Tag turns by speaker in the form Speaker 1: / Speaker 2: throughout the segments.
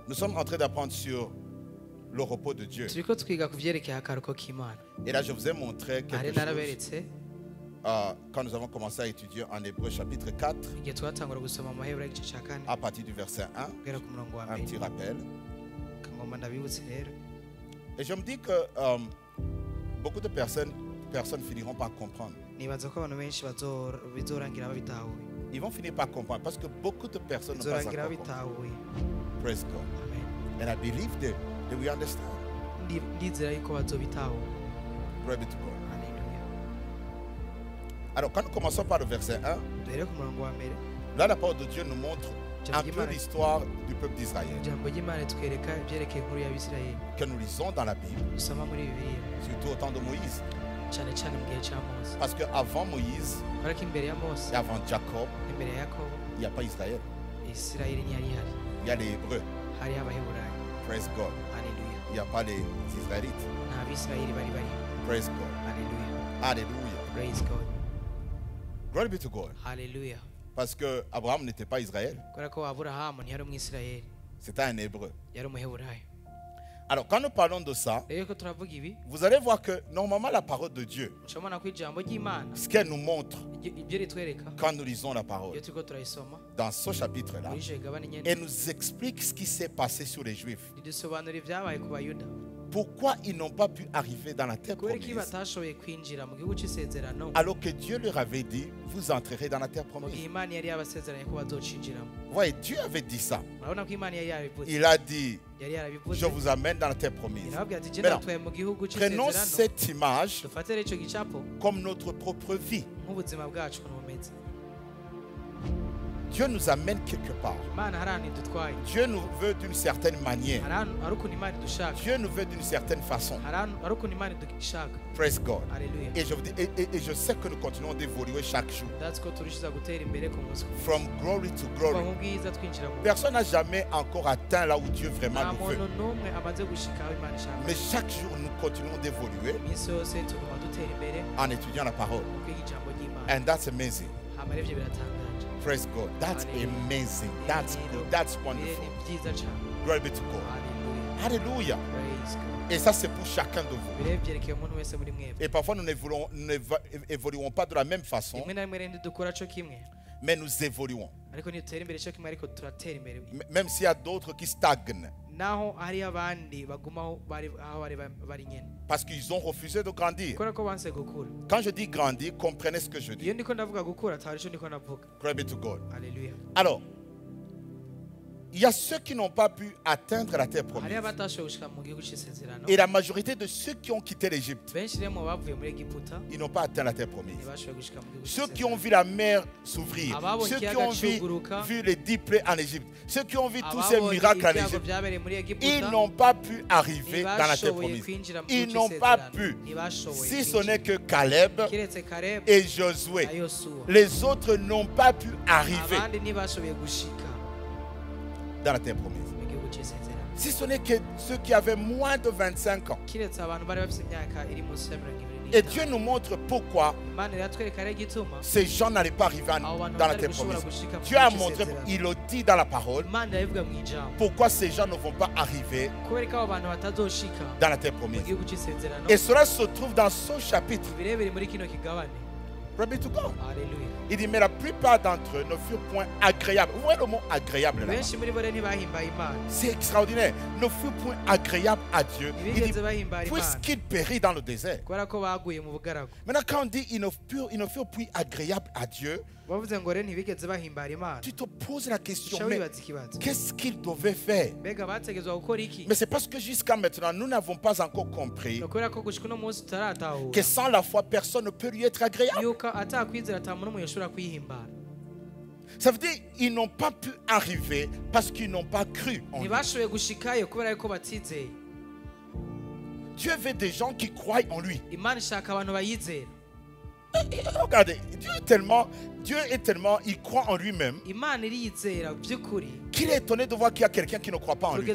Speaker 1: Nous sommes en train d'apprendre sur le repos de Dieu. Et là, je vous ai montré quelque chose quand nous avons commencé à étudier en Hébreu chapitre 4, à partir du verset 1, un petit rappel. Et je me dis que beaucoup de personnes finiront par comprendre. Ils vont finir par comprendre parce que beaucoup de personnes ne pas encore compris. Praise God. And I believe they will understand. Glory be to God. Alors, quand nous commençons par le verset 1, là, la parole de Dieu nous montre un peu l'histoire du peuple d'Israël que nous lisons dans la Bible, surtout au temps de Moïse. Parce qu'avant Moïse et avant Jacob, il n'y a pas Israël. Il y a les Hébreux. Praise God. Il n'y a pas les Israélites. Praise God. Alléluia.
Speaker 2: Praise God.
Speaker 1: Glory be to God.
Speaker 2: Hallelujah.
Speaker 1: Parce que Abraham n'était pas Israël. C'était un Hébreu. Alors, quand nous parlons de ça, vous allez voir que normalement la parole de Dieu, ce qu'elle nous montre quand nous lisons la parole, dans ce chapitre-là, elle nous explique ce qui s'est passé sur les Juifs. Pourquoi ils n'ont pas pu arriver dans la terre promise, alors que Dieu leur avait dit, vous entrerez dans la terre promise. Voyez, Dieu avait dit ça. Il a dit, je vous amène dans la terre promise. Maintenant, prenons cette image comme notre propre vie. Dieu nous amène quelque part. Dieu nous veut d'une certaine manière. Dieu nous veut d'une certaine façon. Praise God. Et je sais que nous continuons d'évoluer chaque jour. From glory to glory. Personne n'a jamais encore atteint là où Dieu vraiment nous veut. Mais chaque jour, nous continuons d'évoluer en étudiant la parole. And that's amazing. Praise God. That's amazing. That's good. That's wonderful. Glory be to God. Hallelujah. Et ça, c'est pour chacun de vous. Et parfois, nous n'évoluons pas de la même façon, mais nous évoluons. Même s'il y a d'autres qui stagnent. Parce qu'ils ont refusé de grandir. Quand je dis grandir, comprenez ce que je dis. Glory be to God. Alors, il y a ceux qui n'ont pas pu atteindre la terre promise. Et la majorité de ceux qui ont quitté l'Égypte, ils n'ont pas atteint la terre promise. Ceux qui ont vu la mer s'ouvrir, ceux qui ont vu les 10 plaies en Égypte, ceux qui ont vu tous ces miracles en Égypte, ils n'ont pas pu arriver dans la terre promise. Ils n'ont pas pu. Si ce n'est que Caleb et Josué, les autres n'ont pas pu arriver dans la terre promise. Si ce n'est que ceux qui avaient moins de 25 ans. Et Dieu nous montre pourquoi ces gens n'allaient pas arriver dans la terre promise. Dieu a montré, il le dit dans la parole, pourquoi ces gens ne vont pas arriver dans la terre promise. Et cela se trouve dans ce chapitre. Glory to God. Il dit, mais la plupart d'entre eux ne furent point agréables. Vous voyez le mot agréable là? C'est extraordinaire. Ne furent point agréables à Dieu. Il dit, puisqu'il périt dans le désert. Maintenant, quand on dit ils ne furent plus agréables à Dieu, tu te poses la question, mais qu'est-ce qu'ils devaient faire? Mais c'est parce que jusqu'à maintenant, nous n'avons pas encore compris que sans la foi, personne ne peut lui être agréable. Ça veut dire qu'ils n'ont pas pu arriver parce qu'ils n'ont pas cru en lui. Dieu veut des gens qui croient en lui. Regardez, Dieu est tellement, il croit en lui-même qu'il est étonné de voir qu'il y a quelqu'un qui ne croit pas en lui.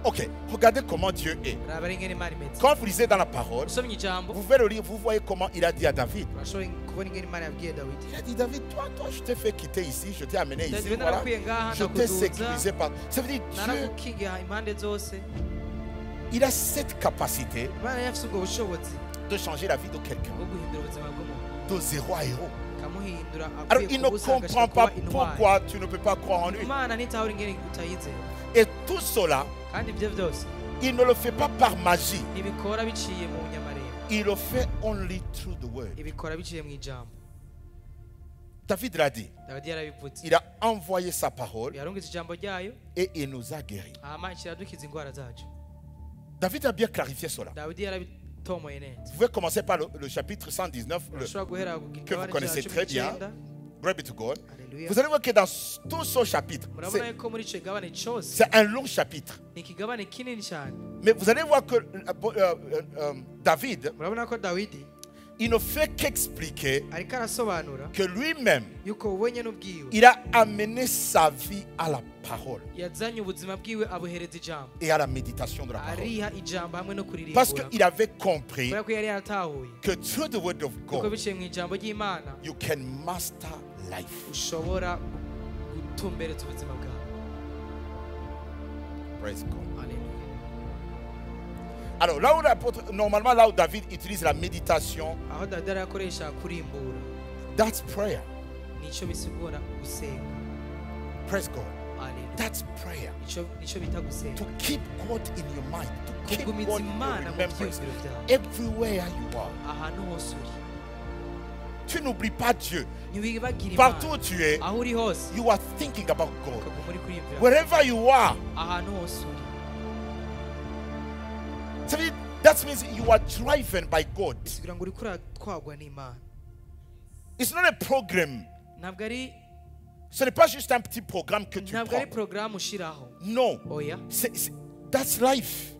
Speaker 1: Ok, regardez comment Dieu est. Quand vous lisez dans la parole, vous pouvez le lire, vous voyez comment il a dit à David. Il a dit, David, toi, je t'ai fait quitter ici, je t'ai amené ici, voilà. Je t'ai sécurisé par... Ça veut dire Dieu, il a cette capacité de changer la vie de quelqu'un, de zéro à héros. Alors il ne comprend pas pourquoi tu ne peux pas croire en lui. Et tout cela, il ne le fait pas par magie. Il le fait only through the word. David l'a dit. Il a envoyé sa parole et il nous a guéris. David a bien clarifié cela. Vous pouvez commencer par le chapitre 119 que vous connaissez très bien. Glory be to God. Vous allez voir que dans tout ce chapitre, c'est un long chapitre. Mais vous allez voir que David, il ne fait qu'expliquer que lui-même, il a amené sa vie à la parole et à la méditation de la parole. Parce qu'il avait compris que through the word of God, you can master life. Praise God. Alors là où l'apôtre, normalement là où David utilise la méditation, that's prayer. Praise God. That's prayer. To keep God in your mind, to keep God in your remembrance everywhere you are. Tu n'oublies pas Dieu. Partout où tu es, you are thinking about God. Wherever you are. That means you are driven by God. It's not a program. Ce n'est pas juste un petit programme que tu prends. Non. That's life.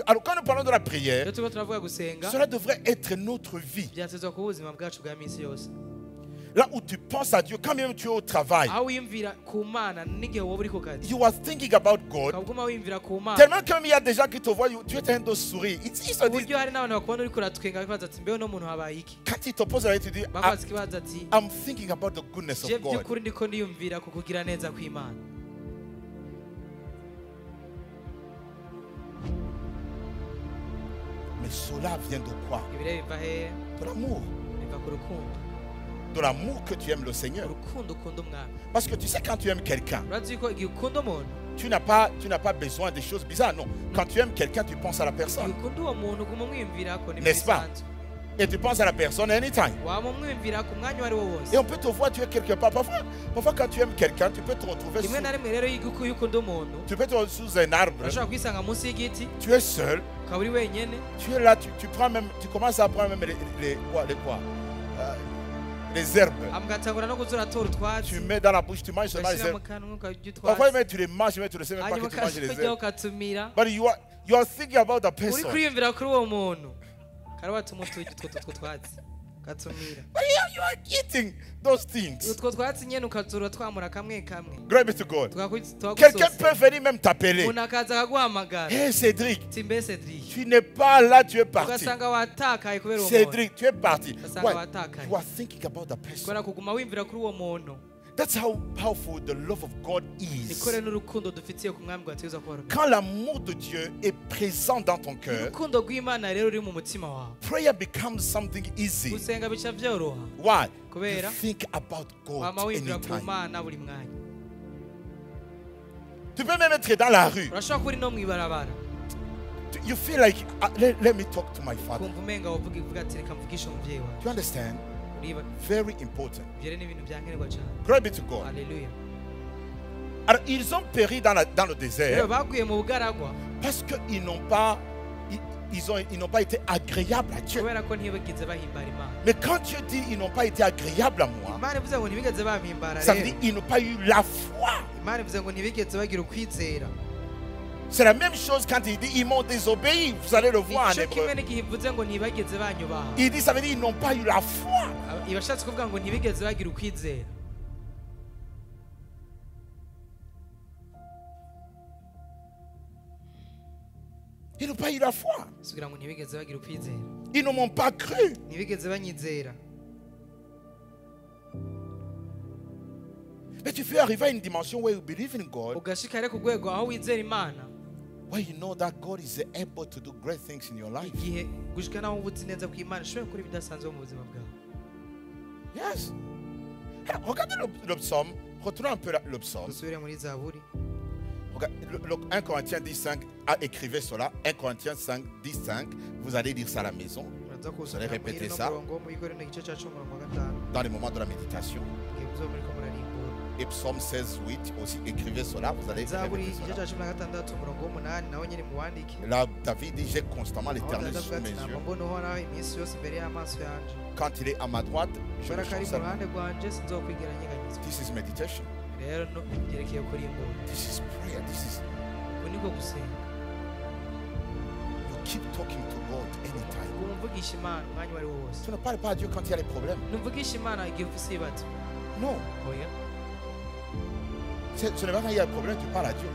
Speaker 1: Alors quand nous parlons de la prière, cela devrait être notre vie. Là où tu penses à Dieu, quand même tu es au travail, you are thinking about God. Tellement qu'il y a des gens qui te voient, tu es en train de sourire. Ils se disent, quand ils te posent la question, tu dis, I'm thinking about the goodness of God. Mais cela vient de quoi? De l'amour. De l'amour que tu aimes le Seigneur. Parce que tu sais, quand tu aimes quelqu'un, tu n'as pas besoin de choses bizarres. Non, quand tu aimes quelqu'un, tu penses à la personne. N'est-ce pas? Et tu penses à la personne anytime. Et on peut te voir, tu es quelque part. Parfois quand tu aimes quelqu'un, tu peux te retrouver sous un arbre. Tu es seul. Tu es là, tu commences à prendre même les herbes. Tu mets dans la bouche, tu manges seulement les herbes. Parfois même tu les manges, mais tu ne sais même pas que tu manges les herbes. But you are thinking about the person. But you are eating those things. Glory be to God. Quelqu'un peut venir même t'appeler. Hey Cédric, tu n'es pas là, tu es parti. Cédric, tu es parti. Why? You are thinking about the person. That's how powerful the love of God is. Quand l'amour de Dieu est présent dans ton cœur, prayer becomes something easy. Why? You think about God anytime. Tu peux même être dans la rue. You feel like, let me talk to my father. Do you understand? Very important. Glory be to God. Alors ils ont péri dans le désert parce qu'ils n'ont pas été agréables à Dieu. Mais quand Dieu dit ils n'ont pas été agréables à moi, ça veut dire qu'ils n'ont pas eu la foi. C'est la même chose quand il dit ils m'ont désobéi. Vous allez le voir en hébreu. Il dit ça veut dire ils n'ont pas eu la foi. Ils n'ont pas eu la foi. Ils ne m'ont pas cru. Mais tu fais arriver à une dimension where you believe in God, where you know that God is able to do great things in your life. Yes. Regardez le psaume. Retournons un peu le psaume. 1 Corinthiens 10.5 a écrivé cela. 1 Corinthiens 5, 10.5. Vous allez lire ça à la maison. Vous allez répéter ça dans les moments de la méditation. Et Psaume 16.8 aussi, écrivez cela. Vous allez répéter cela. Là, David dit, j'ai constamment l'Éternel sous mes yeux. Quand il est à ma droite, je le chancelle. This is meditation. This is prayer. This is... You keep talking to God anytime. Tu ne parles pas à Dieu quand il y a des problèmes. Non. Ce n'est pas quand il y a un problème, tu parles à Dieu.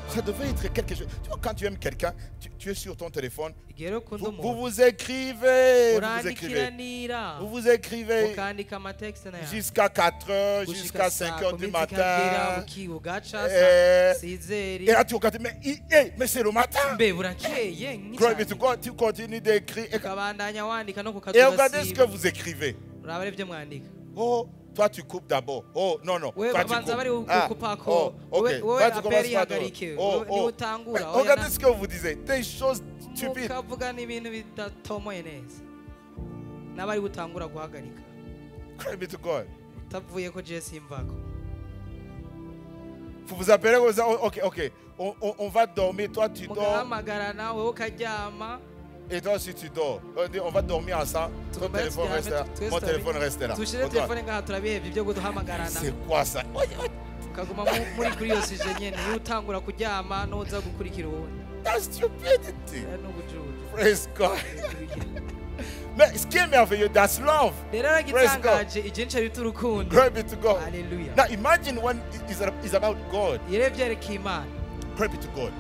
Speaker 1: Ça devait être quelque chose. Tu vois, quand tu aimes quelqu'un, tu es sur ton téléphone, vous écrivez, vous écrivez jusqu'à 4 heures, jusqu'à 5 heures du matin. Et là, tu regardes, mais c'est le matin. Tu continues d'écrire. Et regardez ce que vous écrivez. Oh, toi tu coupes d'abord. Oh, non. Toi tu coupes. Ok. Toi tu commences par toi. Regardez ce que vous disiez. Des choses stupides. Glory be to God. Vous vous appelez, ok. On va dormir. Toi tu dors. Et toi aussi tu dors. On va dormir ensemble. Ton téléphone reste là. Mon téléphone reste là. C'est quoi ça? That's stupidity. Praise God. Mais ce qui est merveilleux, that's love. Praise God. Glory be to God. Now imagine when it's about God. Glory be to God.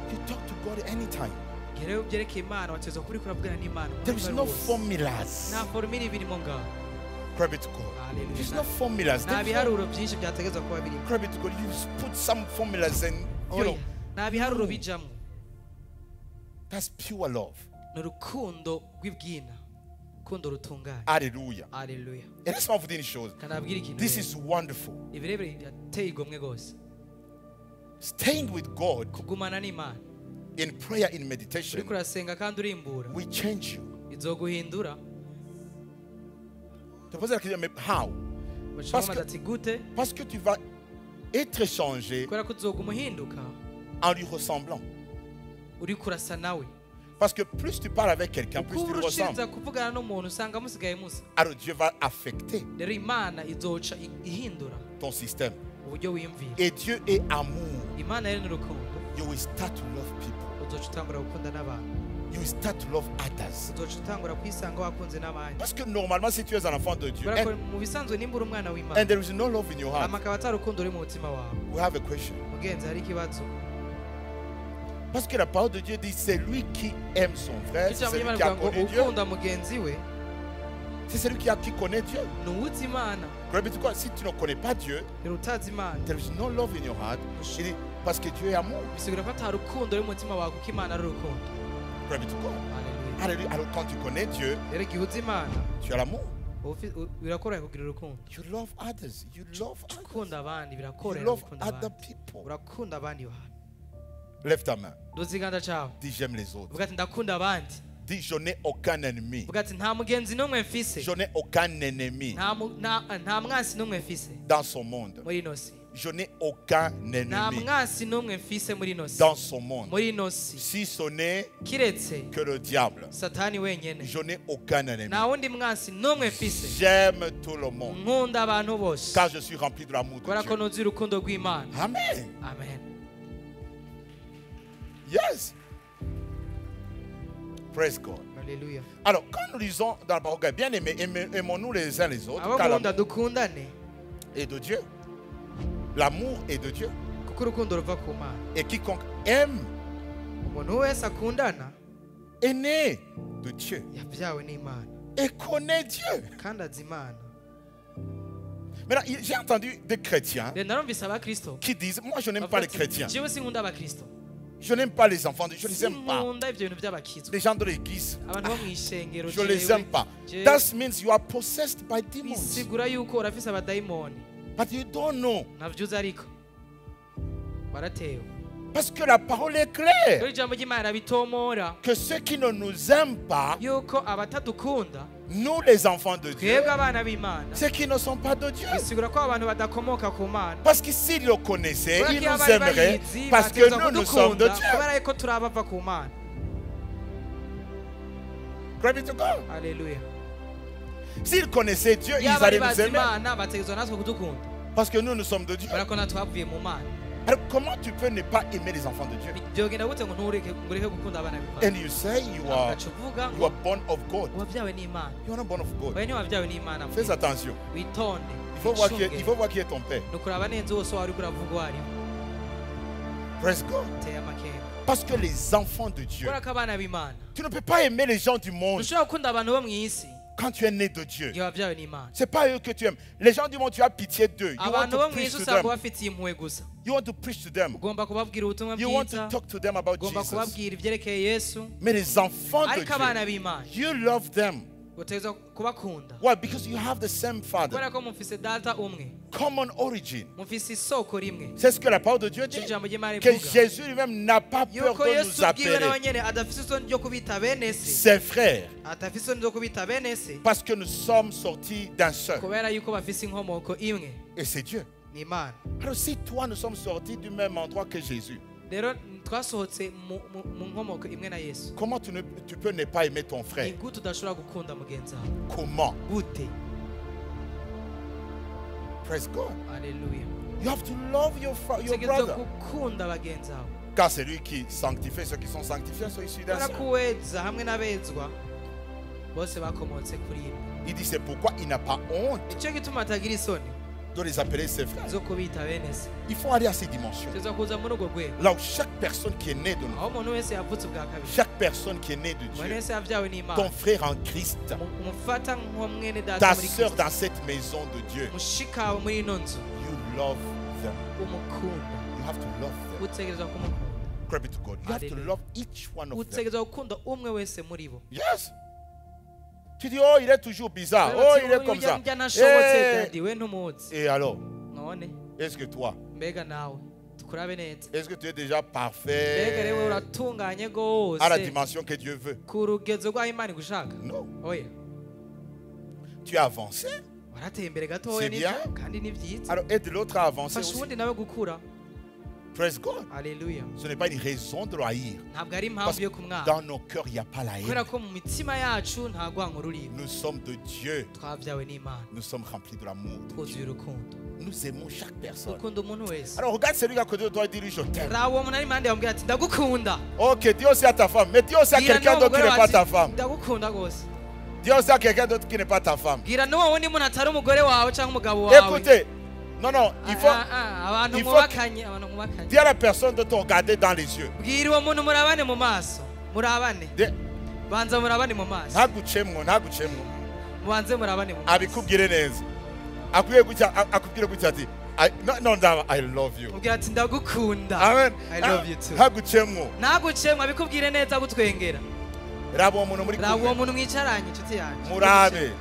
Speaker 1: You talk to God anytime. There is no formulas. Glory be to God. There is no formulas. Glory be to God. You put some formulas and you know. That's pure love. Alléluia. Et laisse-moi vous dire une chose. This is wonderful. Staying with God in prayer, in meditation, we change you. Tu poses la question, mais how? Parce que tu vas être changé en lui ressemblant. Parce que plus tu parles avec quelqu'un, plus tu le ressembles. Alors Dieu va affecter ton système. Et Dieu est amour. You will start to love people. You will start to love others. Parce que normalement, si tu es un enfant de Dieu, and there is no love in your heart, we have a question. Parce que la parole de Dieu dit, c'est lui qui aime son frère, c'est celui qui a connu Dieu. C'est celui qui connaît Dieu. Si tu ne connais pas Dieu, there is no love in your heart. Parce que Dieu est amour. Alléluia. Alors quand tu connais Dieu, tu as l'amour. You love others. You love other people. Lève ta main. Dis j'aime les autres. Dis je n'ai aucun ennemi. Je n'ai aucun ennemi dans son monde. Je n'ai aucun ennemi dans son monde. Si ce n'est que le diable. Je n'ai aucun ennemi. J'aime tout le monde car je suis rempli de l'amour de Dieu. Amen. Yes. Praise God.
Speaker 2: Hallelujah.
Speaker 1: Alors, quand nous lisons dans la parole, bien aimés, aimons-nous les uns les autres. Car l'amour est de Dieu. L'amour est de Dieu. Et quiconque aime est né de Dieu et connaît Dieu. Maintenant, j'ai entendu des chrétiens qui disent, moi je n'aime pas les chrétiens. Je n'aime pas les enfants de Dieu, je ne les aime pas. Les gens de l'église, je ne les aime pas. That means you are possessed by demons. But you don't know. Parce que la parole est claire. Que ceux qui ne nous aiment pas, nous les enfants de Dieu, ceux qui ne sont pas de Dieu. Parce que s'ils le connaissaient, ils nous aimeraient parce que nous sommes de Dieu. Glory to God.
Speaker 2: Alléluia.
Speaker 1: S'ils connaissaient Dieu, ils allaient nous aimer. Parce que nous sommes de Dieu. Alors comment tu peux ne pas aimer les enfants de Dieu? And you say you are born of God. You are not born of God. Fais attention. Il faut voir qui est ton père. Praise God. Parce que les enfants de Dieu, tu ne peux pas aimer les gens du monde. Quand tu es né de Dieu, c'est pas eux que tu aimes. Les gens du monde, tu as pitié d'eux. You want to preach to them. You want to preach to them. You want to talk to them about Jesus. Mais les enfants de Dieu, you love them. Why? Because you have the same father. Common origin. C'est ce que la parole de Dieu dit. Que Jésus lui-même n'a pas peur de nous appeler ses frères. Parce que nous sommes sortis d'un seul. Et c'est Dieu. Alors si toi nous sommes sortis du même endroit que Jésus, comment tu peux ne pas aimer ton frère? Comment? Praise God.
Speaker 2: Alléluia.
Speaker 1: You have to love your brother. Car c'est lui qui sanctifie ceux qui sont sanctifiés, sont issus d'un seul. Il dit c'est pourquoi il n'a pas honte de les appeler ses frères. Il faut aller à ces dimensions. Là où chaque personne qui est née de nous, chaque personne qui est née de Dieu, ton frère en Christ, ta soeur dans cette maison de Dieu, you love them. You have to love them. Glory to God. You have to love each one of them. Yes. Tu dis, oh, il est toujours bizarre. Oh, il est comme ça. Et alors? Est-ce que toi? Est-ce que tu es déjà parfait à la dimension que Dieu veut? Non. Tu as avancé. C'est bien. Alors aide l'autre à avancer aussi. Praise God.
Speaker 2: Alléluia.
Speaker 1: Ce n'est pas une raison de le haïr. Parce que dans nos cœurs, il n'y a pas la haine. Nous sommes de Dieu. Nous sommes remplis de l'amour. Nous aimons chaque personne. Alors regarde celui à côté de toi et dis-lui je t'aime. Ok, dis aussi à ta femme. Mais dis aussi à quelqu'un d'autre qui n'est pas ta femme. Dis aussi à quelqu'un d'autre qui n'est pas ta femme. Écoutez. Non, il faut dire à la personne de te regarder dans les yeux. Non, I love you. Amen.
Speaker 2: I love you too.
Speaker 1: Murabe.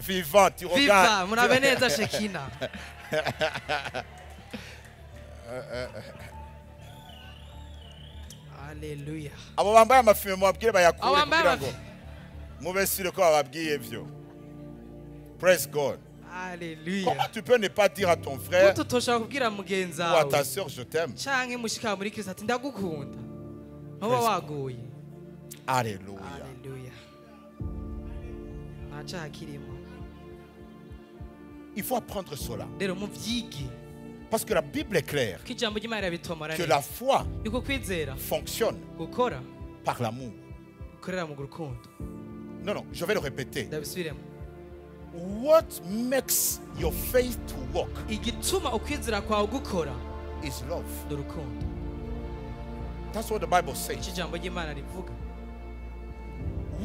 Speaker 1: Vivant, tu regardes.
Speaker 2: Alléluia.
Speaker 1: Praise God.
Speaker 2: Alléluia.
Speaker 1: Comment tu peux ne pas dire à ton frère ou à ta soeur je t'aime? Alléluia. Il faut apprendre cela. Parce que la Bible est claire que la foi fonctionne par l'amour. Non, je vais le répéter. What makes your faith to work is love.
Speaker 2: n'urukundo.
Speaker 1: That's what the Bible says.
Speaker 2: Iki jambo ry'Imana rivuga.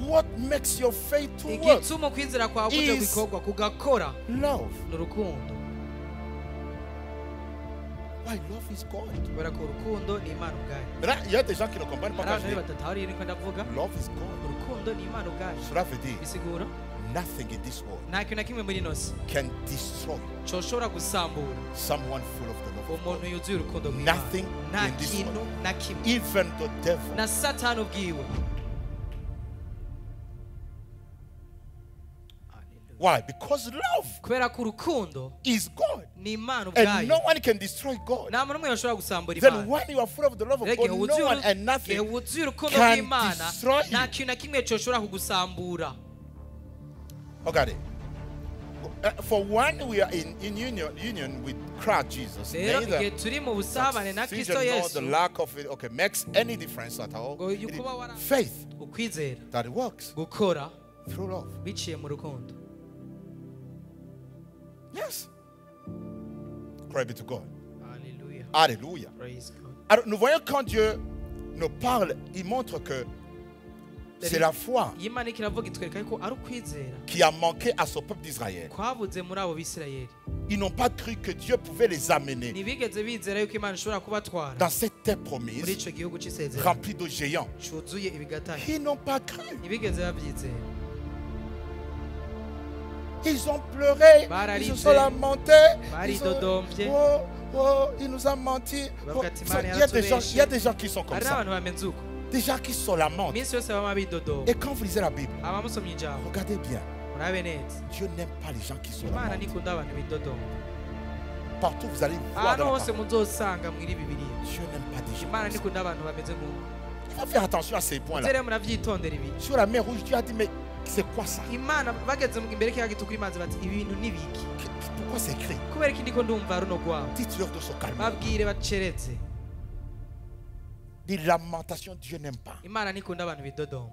Speaker 1: What makes your faith to work
Speaker 2: igituma kwizera kwawe kujya gukorwa kugakora
Speaker 1: love.
Speaker 2: n'urukundo.
Speaker 1: Why love is God.
Speaker 2: Kubera ko urukundo ni Imana ubwayo.
Speaker 1: Là, il y a des gens qui ne comprennent pas quand je dis love is God.
Speaker 2: Urukundo ni Imana ubwayo.
Speaker 1: Cela veut dire
Speaker 2: bisigura
Speaker 1: nothing in this world
Speaker 2: nta kintu na kimwe muri ino si
Speaker 1: can destroy
Speaker 2: coshobora gusambura
Speaker 1: someone full of the love of God.
Speaker 2: umuntu yuzuye urukundo rw'Imana.
Speaker 1: Nothing
Speaker 2: nta
Speaker 1: in this
Speaker 2: kintu
Speaker 1: world.
Speaker 2: na kimwe.
Speaker 1: Even the devil.
Speaker 2: Na Satani ubwiwe.
Speaker 1: Why? Because love
Speaker 2: kubera ko urukundo
Speaker 1: is God.
Speaker 2: ni Imana
Speaker 1: And
Speaker 2: ubwayo.
Speaker 1: no one can destroy God.
Speaker 2: nta muntu umwe yashobora gusambura
Speaker 1: Then
Speaker 2: Imana.
Speaker 1: when you are full of the love of
Speaker 2: Rege
Speaker 1: God, no one and nothing
Speaker 2: wuzuye urukundo
Speaker 1: can
Speaker 2: rw'Imana
Speaker 1: destroy
Speaker 2: nta
Speaker 1: you.
Speaker 2: kintu na kimwe coshobora kugusambura.
Speaker 1: Okay. For when we are in union with Christ Jesus,
Speaker 2: rero
Speaker 1: neither
Speaker 2: igihe turi mu busabane na Kristo
Speaker 1: nor
Speaker 2: Yesu
Speaker 1: the lack of it, okay, makes any difference at all.
Speaker 2: ngo
Speaker 1: It is
Speaker 2: kuba wara
Speaker 1: faith
Speaker 2: ukwizera
Speaker 1: that works
Speaker 2: gukora
Speaker 1: through love.
Speaker 2: biciye mu rukundo.
Speaker 1: Yes. Glory be to God.
Speaker 2: Hallelujah.
Speaker 1: Alléluia.
Speaker 2: Praise God.
Speaker 1: Alors, nous voyons quand Dieu nous parle, il montre que c'est la foi
Speaker 2: Imana ikiravuga itwereka yuko ari ukwizera
Speaker 1: qui a manqué à son peuple d'Israël.
Speaker 2: kwabuze muri abo Bisirayeli.
Speaker 1: Ils n'ont pas cru que Dieu pouvait les amener
Speaker 2: ntibigeze bizera yuko Imana ishobora kubatwara
Speaker 1: dans cette terre
Speaker 2: muri
Speaker 1: promise
Speaker 2: icyo gihugu cy'isezerano
Speaker 1: remplie de géants.
Speaker 2: cyuzuye ibigatanya.
Speaker 1: Ils n'ont pas cru.
Speaker 2: ntibigeze babyizera.
Speaker 1: Ils ont pleuré, ils se sont lamentés. Il nous a menti. Il y a des gens qui sont comme
Speaker 2: hari
Speaker 1: ça.
Speaker 2: n'abantu bameze uko
Speaker 1: Des gens qui se lamentent.
Speaker 2: iminsi yose baba bidodomba.
Speaker 1: Et quand vous lisez la Bible,
Speaker 2: abamusomye ijambo
Speaker 1: regardez bien.
Speaker 2: murabe neza
Speaker 1: Dieu n'aime pas les gens qui se
Speaker 2: Imana
Speaker 1: lamentent.
Speaker 2: ntikunda abantu bidodomba.
Speaker 1: Partout vous allez voir
Speaker 2: ahantu
Speaker 1: dans la
Speaker 2: hose
Speaker 1: Bible,
Speaker 2: muzosanga muri Bibiliya
Speaker 1: Dieu n'aime pas des gens
Speaker 2: Imana
Speaker 1: comme ça.
Speaker 2: ntikunda abantu bameze nk'uko.
Speaker 1: Il faut faire attention à ces points-là.
Speaker 2: rero murabyitondera ibi.
Speaker 1: Sur la mer Rouge, Dieu a dit, mais c'est quoi ça?
Speaker 2: Imana bageze imbere y'ikiyaga gitukura imanzi bati ibi bintu ni biki?
Speaker 1: Pourquoi c'est écrit?
Speaker 2: kubera iki ndiko ndumva runo rwabo.
Speaker 1: Dites-leur de se calmer.
Speaker 2: babwire baceretse.
Speaker 1: Des lamentations, Dieu n'aime pas.
Speaker 2: Imana ntikunda abantu bidodomba.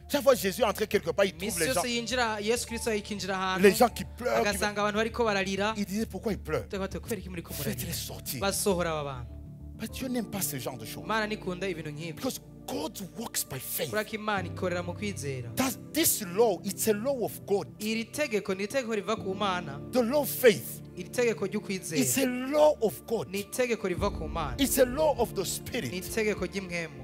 Speaker 1: Chaque fois que Jésus entrait quelque part, il trouve
Speaker 2: iminsi
Speaker 1: les gens,
Speaker 2: yose yinjira Yesu Kristo yikinjira ahantu
Speaker 1: les gens qui pleurent.
Speaker 2: agasanga abantu bariko bararira.
Speaker 1: Il disait pourquoi ils pleurent?
Speaker 2: kubera iki muriko
Speaker 1: Faites-les
Speaker 2: murarira?
Speaker 1: sortir.
Speaker 2: basohora aba bantu.
Speaker 1: Mais Dieu n'aime pas ce genre de choses.
Speaker 2: Imana ntikunda ibintu nk'ibyo.
Speaker 1: Because God works by faith.
Speaker 2: kubera ko Imana ikorera mu kwizera.
Speaker 1: This law, it's a law of God.
Speaker 2: iri tegeko ni itegeko riva ku Mana.
Speaker 1: The law of faith,
Speaker 2: iri tegeko
Speaker 1: it's
Speaker 2: ry'ukwizera
Speaker 1: a law of God.
Speaker 2: ni itegeko riva ku Mana.
Speaker 1: It's a law of the
Speaker 2: ni
Speaker 1: Spirit.
Speaker 2: itegeko ry'imwemu.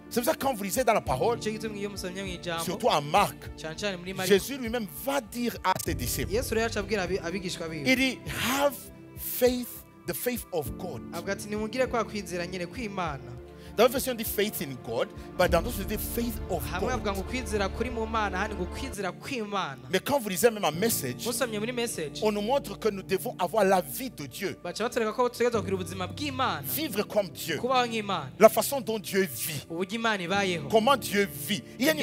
Speaker 1: C'est pour ça que quand vous lisez dans la parole,
Speaker 2: icyo gituma iyo musomye mu ijambo
Speaker 1: surtout en Marc,
Speaker 2: cyane cyane muri Mariko,
Speaker 1: Jésus lui-même va dire à ses disciples,
Speaker 2: Yesu rero yaca abwira abigishwa biwe
Speaker 1: il dit, have faith, the faith of God.
Speaker 2: avuga ati nimugire kwa kwizera nyine kw'Imana.
Speaker 1: Dans une version, on dit faith in God, mais dans d'autres, on dit faith of
Speaker 2: hamwe bavuga
Speaker 1: God.
Speaker 2: ngo kwizera kuri mu Mana ahandi ngo kwizera kw'Imana.
Speaker 1: Mais quand vous lisez même un message,
Speaker 2: musomye muri message
Speaker 1: on nous montre que nous devons avoir la vie de Dieu,
Speaker 2: baca batwereka ko tutegerezwa kugira ubuzima bw'Imana,
Speaker 1: vivre comme Dieu,
Speaker 2: kubaho nk'Imana,
Speaker 1: la façon dont Dieu vit,
Speaker 2: uburyo Imana ibayeho.
Speaker 1: comment Dieu vit. Il y a une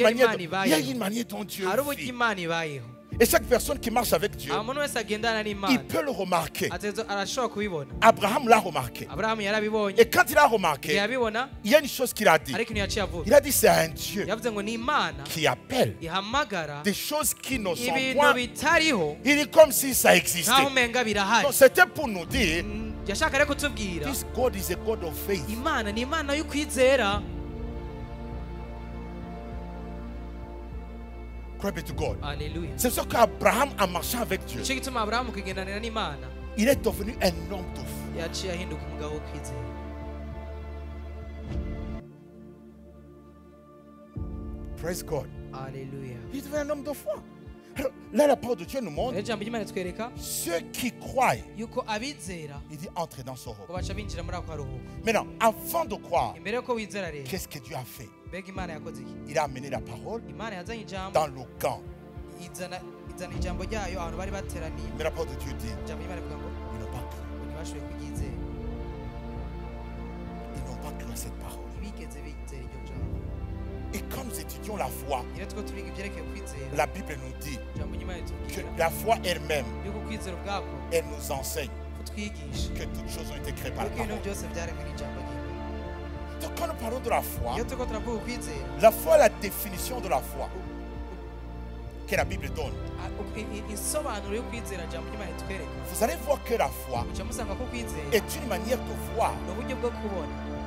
Speaker 1: manière dont Dieu
Speaker 2: hari uburyo
Speaker 1: vit.
Speaker 2: Imana ibayeho.
Speaker 1: Et chaque personne qui marche avec Dieu,
Speaker 2: umuntu wese agendana
Speaker 1: il
Speaker 2: n'Imana
Speaker 1: peut le remarquer.
Speaker 2: arashobora kubibona.
Speaker 1: Abraham l'a remarqué.
Speaker 2: Aburahamu yarabibonye.
Speaker 1: Et quand il a remarqué,
Speaker 2: yabibona
Speaker 1: il y a une chose qu'il a dit.
Speaker 2: ariko ikintu yaciye avuga.
Speaker 1: Il a dit c'est un Dieu
Speaker 2: yavuze ngo ni Imana
Speaker 1: qui appelle
Speaker 2: ihamagara
Speaker 1: des choses qui ne sont
Speaker 2: ibintu
Speaker 1: point.
Speaker 2: bitariho
Speaker 1: Il dit comme si ça existait.
Speaker 2: nkaho umenga birahari.
Speaker 1: Donc c'était pour nous dire,
Speaker 2: yashaka rero kutubwira
Speaker 1: this God is a God of faith.
Speaker 2: Imana ni Imana y'ukwizera.
Speaker 1: Glory be to God.
Speaker 2: Hallelujah.
Speaker 1: C'est sûr qu'Abraham a marché avec Dieu.
Speaker 2: nicyo gituma Aburahamu kugendanira n'Imana
Speaker 1: Il est devenu un homme de foi.
Speaker 2: yaciye ahinduka umugabo wo kwizera.
Speaker 1: Praise God.
Speaker 2: Hallelujah.
Speaker 1: Il est devenu un homme de foi. Alors, là, la parole de Dieu nous montre
Speaker 2: rero ijambo ry'Imana ritwereka
Speaker 1: ceux qui croient.
Speaker 2: yuko abizera
Speaker 1: Il dit entrez dans son
Speaker 2: ngo
Speaker 1: repos.
Speaker 2: baca binjira muri ako karuhuko.
Speaker 1: Maintenant, avant de croire,
Speaker 2: imbere yuko wizera rero
Speaker 1: qu'est-ce que Dieu a fait?
Speaker 2: mbega Imana yakoze iki?
Speaker 1: Il a amené la parole
Speaker 2: Imana yazanye ijambo
Speaker 1: dans le camp.
Speaker 2: izana ijambo ryayo ahantu bari bateraniye.
Speaker 1: Mais la parole de Dieu dit,
Speaker 2: ijambo ry'Imana rivuga ngo
Speaker 1: ils n'ont pas cru.
Speaker 2: ntibashoboye kuryizera.
Speaker 1: Ils n'ont pas cru à cette parole.
Speaker 2: ntibigeze bizera iryo jambo.
Speaker 1: Et quand nous étudions la foi,
Speaker 2: iyo two turiga ibyerekeye kwizera
Speaker 1: la Bible nous dit
Speaker 2: ijambo ry'Imana
Speaker 1: que
Speaker 2: ritubwira
Speaker 1: la foi elle-même,
Speaker 2: yuko kwizera ubwako
Speaker 1: elle nous enseigne
Speaker 2: kutwigisha
Speaker 1: que toutes choses ont été créées par la
Speaker 2: kuko ibintu
Speaker 1: parole.
Speaker 2: byose byaremwe n'ijambo ry'Imana.
Speaker 1: Donc quand nous parlons de la foi,
Speaker 2: iyo turiko turavuga ukwizera
Speaker 1: la foi, la définition de la foi, que la Bible donne, vous allez voir que la foi est une manière de voir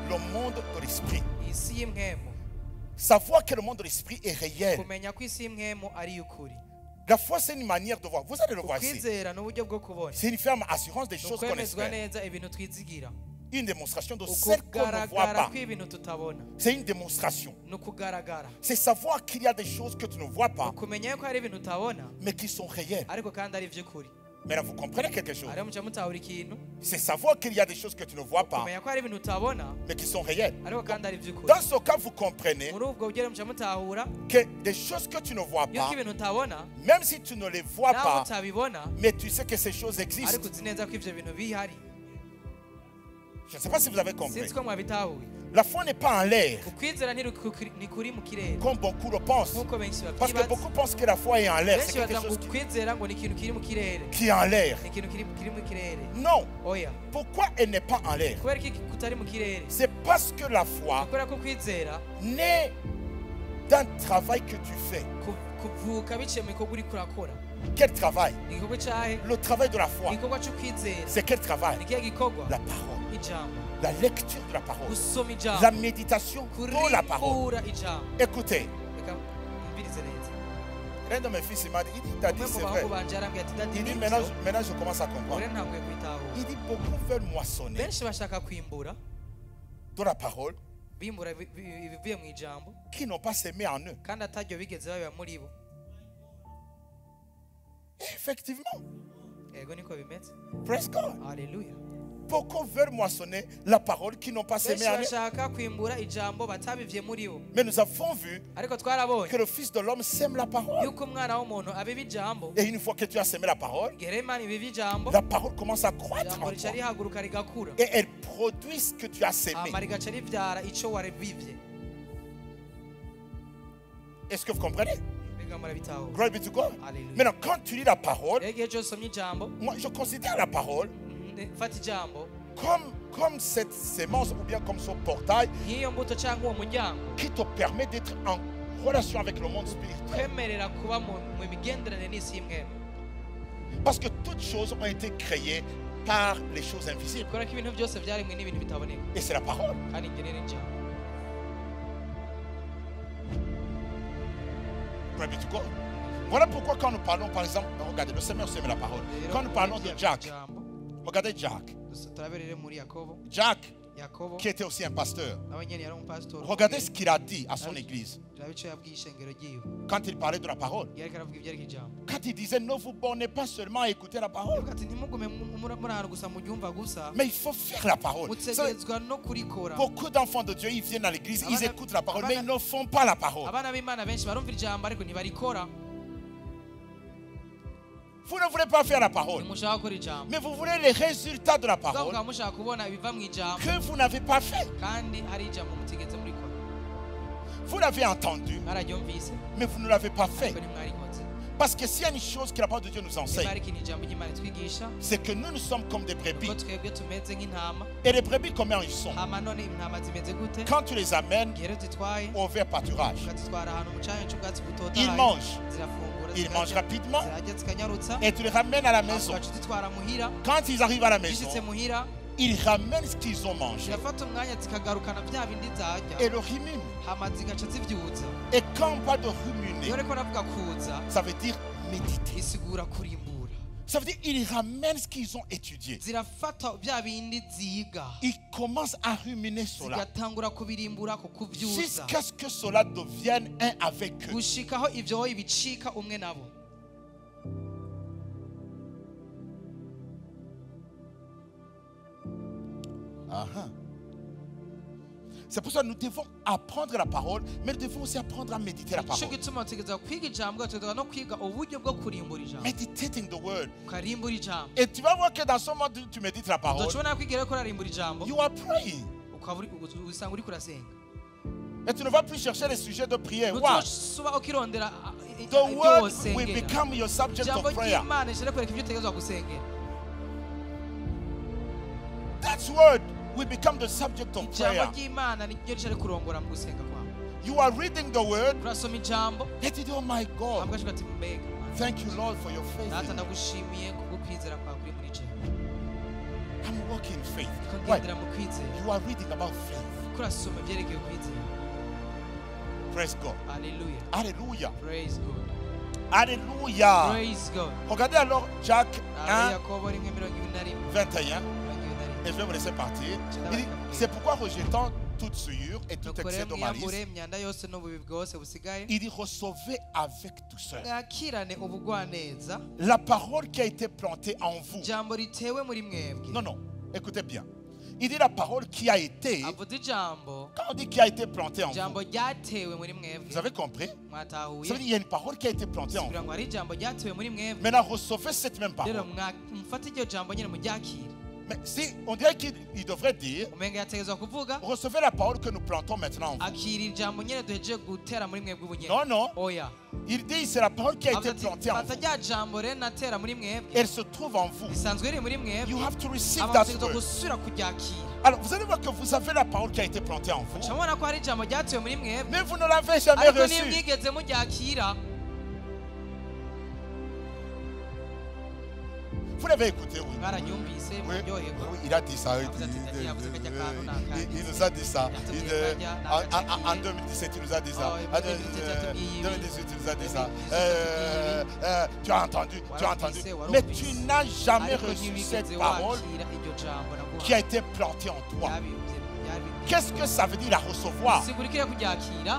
Speaker 1: le monde de l'esprit. Savoir que le monde de l'esprit est réel. La foi, c'est une manière de voir. Vous allez le voir ici. C'est une ferme assurance des choses qu'on espère. Une démonstration de celles qu'on ne voit pas. C'est une démonstration. C'est savoir qu'il y a des choses que tu ne vois pas, mais qui sont réelles. Mais là, vous comprenez quelque chose? C'est savoir qu'il y a des choses que tu ne vois pas, mais qui sont réelles. Dans ce cas, vous comprenez que des choses que tu ne vois pas, même si tu ne les vois pas, mais tu sais que ces choses existent. Je ne sais pas si vous avez compris. La foi n'est pas en l'air, comme beaucoup le pensent. Parce que beaucoup pensent que la foi est en l'air. C'est quelque chose qui est en l'air. Non. Pourquoi elle n'est pas en l'air? C'est parce que la foi naît d'un travail que tu fais. Quel travail? Le travail de la foi. C'est quel travail? La parole. La lecture de la parole. La méditation de la parole. Écoutez. L'un de mes fils m'a dit, c'est vrai. Il dit, maintenant je commence à comprendre. Il dit, beaucoup veulent moissonner de la parole qui n'ont pas semé en eux. Effectivement. Praise God.
Speaker 2: Alléluia.
Speaker 1: Beaucoup veulent moissonner la parole qui n'ont pas semé en eux. Mais nous avons vu que le Fils de l'homme sème la parole. Et une fois que tu as semé la parole commence à croître en toi. Et elle produit ce que tu as semé. Est-ce que vous comprenez? Glory be to God. Maintenant, quand tu lis la parole, moi je considère la parole comme cette sémence ou bien comme son portail qui te permet d'être en relation avec le monde spirituel. Parce que toutes choses ont été créées par les choses invisibles. Et c'est la parole. Voilà pourquoi quand nous parlons, par exemple, regardez, le Seigneur sème la parole. Quand nous parlons de Jack, regardez Jack. Jack, qui était aussi un pasteur. Regardez ce qu'il a dit à son église. Quand il parlait de la parole. Quand il disait, ne vous bornez pas seulement à écouter la parole, mais il faut faire la parole. Beaucoup d'enfants de Dieu, ils viennent à l'église, ils écoutent la parole, mais ils ne font pas la parole. Vous ne voulez pas faire la parole, mais vous voulez les résultats de la parole que vous n'avez pas fait. Vous l'avez entendu, mais vous ne l'avez pas fait. Parce que s'il y a une chose que la parole de Dieu nous enseigne, c'est que nous sommes comme des brebis. Et les brebis, comment ils sont? Quand tu les amènes au vert pâturage, ils mangent. Ils mangent rapidement et tu les ramènes à la maison. Quand ils arrivent à la maison, ils ramènent ce qu'ils ont mangé et le ruminent. Et quand on parle de ruminer, ça veut dire méditer. Ça veut dire qu'ils ramènent ce qu'ils ont étudié. Ils commencent à ruminer cela jusqu'à ce que cela devienne un avec eux. C'est pour ça que nous devons apprendre la parole, mais nous devons aussi apprendre à méditer la parole. Meditating the word. Et tu vas voir que dans ce moment où tu médites la parole, you are praying. Et tu ne vas plus chercher les sujets de prière. Why? The word will become your subject of prayer. That word will become the subject of prayer. You are reading the word. Et tu dis, oh my God. Thank you, Lord, for your faith. I'm walking in faith. Why? You are reading about faith. Praise God.
Speaker 2: Alléluia.
Speaker 1: Alléluia.
Speaker 2: Praise God.
Speaker 1: Alléluia.
Speaker 2: Praise God.
Speaker 1: Regardez alors Jacques 1, 21. Et je vais vous laisser partir. Il dit, c'est pourquoi rejetant toute souillure et tout excès de malice, il dit recevez avec douceur la parole qui a été plantée en vous. Non, non, écoutez bien. Il dit la parole qui a été. Quand on dit qui a été plantée en vous, vous avez compris? Ça veut dire qu'il y a une parole qui a été plantée en vous. Maintenant, recevez cette même parole. Mais si on dirait qu'il devrait dire recevez la parole que nous plantons maintenant en vous. Non, non. Il dit c'est la parole qui a été plantée en vous. Elle se trouve en vous. You have to receive that word. Alors vous allez voir que vous avez la parole qui a été plantée en vous. Mais vous ne l'avez jamais reçue. Vous l'avez écouté, oui. Oui, il a dit ça. Il nous a dit ça. En 2017, il nous a dit ça. En 2018, il nous a dit ça. Tu as entendu, tu as entendu. Mais tu n'as jamais reçu cette parole qui a été plantée en toi. Qu'est-ce que ça veut dire la recevoir?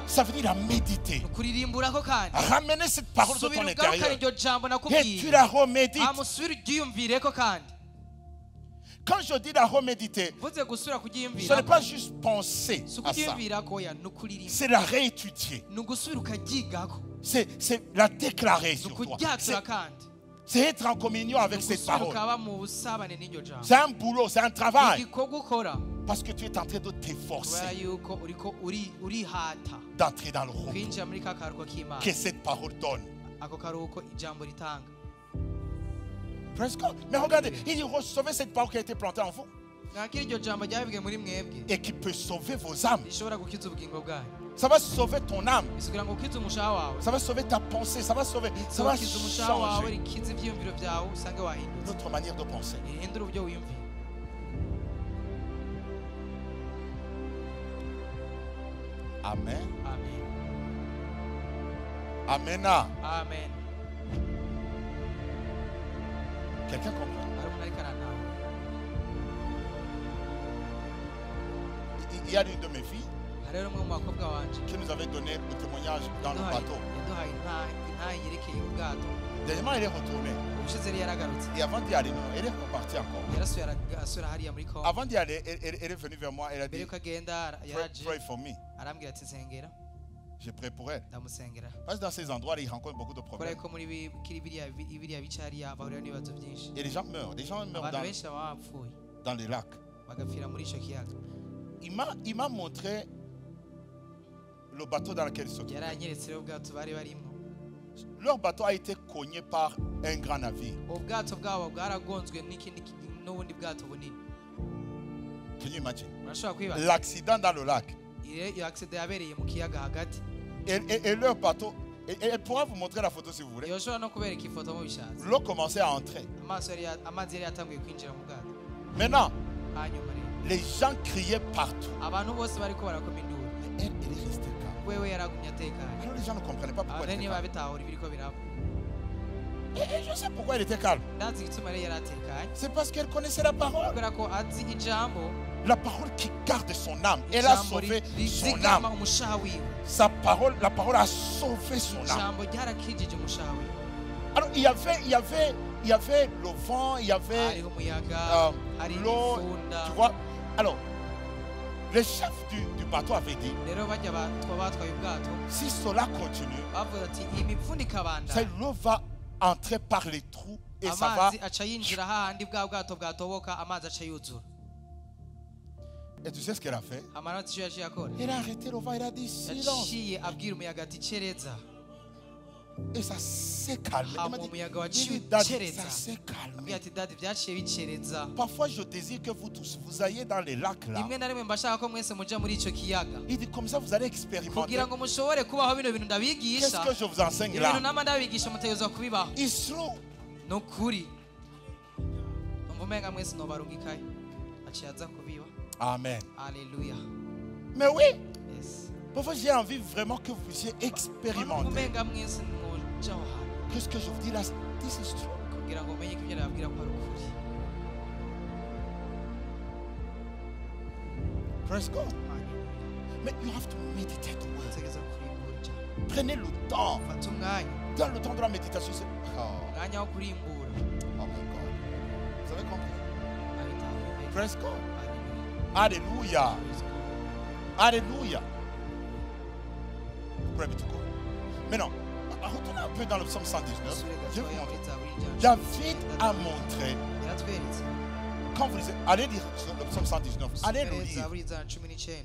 Speaker 1: Ça veut dire la méditer. Ramener cette parole de ton intérieur. Et tu la remédites. Quand je dis la reméditer, ce n'est pas juste penser à ça. C'est la réétudier. C'est la déclarer sur toi. C'est être en communion avec cette parole. C'est un boulot, c'est un travail. Parce que tu es en train de t'efforcer d'entrer dans le repos que cette parole donne. Praise God. Mais regardez, il dit recevez cette parole qui a été plantée en vous et qui peut sauver vos âmes. Ça va sauver ton âme. Ça va sauver ta pensée. Ça va sauver. Ça va changer notre manière de penser. Amen. Amen.
Speaker 2: Amen.
Speaker 1: Quelqu'un comprend? Il y a une de mes filles qui nous avait donné le témoignage dans le bateau. Dernièrement, elle est retournée. Et avant d'y aller, elle est repartie encore. Avant d'y aller, elle est venue vers moi. Elle a dit pray for me. J'ai prié pour elle. Parce que dans ces endroits, ils rencontrent beaucoup de problèmes. Et les gens meurent. Les gens meurent dans les lacs. Il m'a montré le bateau dans lequel ils se trouvaient. Leur bateau a été cogné par un grand navire. Can you imagine? L'accident dans le lac. Et leur bateau, et elle pourra vous montrer la photo si vous voulez. L'eau commençait à entrer. Maintenant, les gens criaient partout. Mais elle est restée calme. Alors les gens ne comprenaient pas pourquoi elle était calme. Et je sais pourquoi elle était calme. C'est parce qu'elle connaissait la parole. La parole qui garde son âme. Elle a sauvé son âme. Sa parole, la parole a sauvé son âme. Alors il y avait le vent, il y avait l'eau, tu vois. Alors, le chef du bateau avait dit, si cela continue, l'eau va entrer par les trous et ça va. Et tu sais ce qu'elle a fait? Elle a arrêté le vent, elle a dit silence. Et ça s'est calmé. Ça s'est calmé. Parfois, je désire que vous tous, vous ayez dans les lacs là. Il dit comme ça, vous allez expérimenter. Qu'est-ce que je vous enseigne là? It's true. Amen.
Speaker 2: Alléluia.
Speaker 1: Mais oui. Parfois, j'ai envie vraiment que vous puissiez expérimenter. Qu'est-ce que je vous dis là? This is true. Praise God. Mais you have to meditate the word. Prenez le temps. Dans le temps de la méditation, c'est... Oh my God. Vous avez compris? Praise God. Alléluia. Alléluia. Maintenant, retournez un peu dans le psaume 119. Je vais vous montrer. David a montré. Quand vous lisez, allez lire le psaume 119. Allez le lire.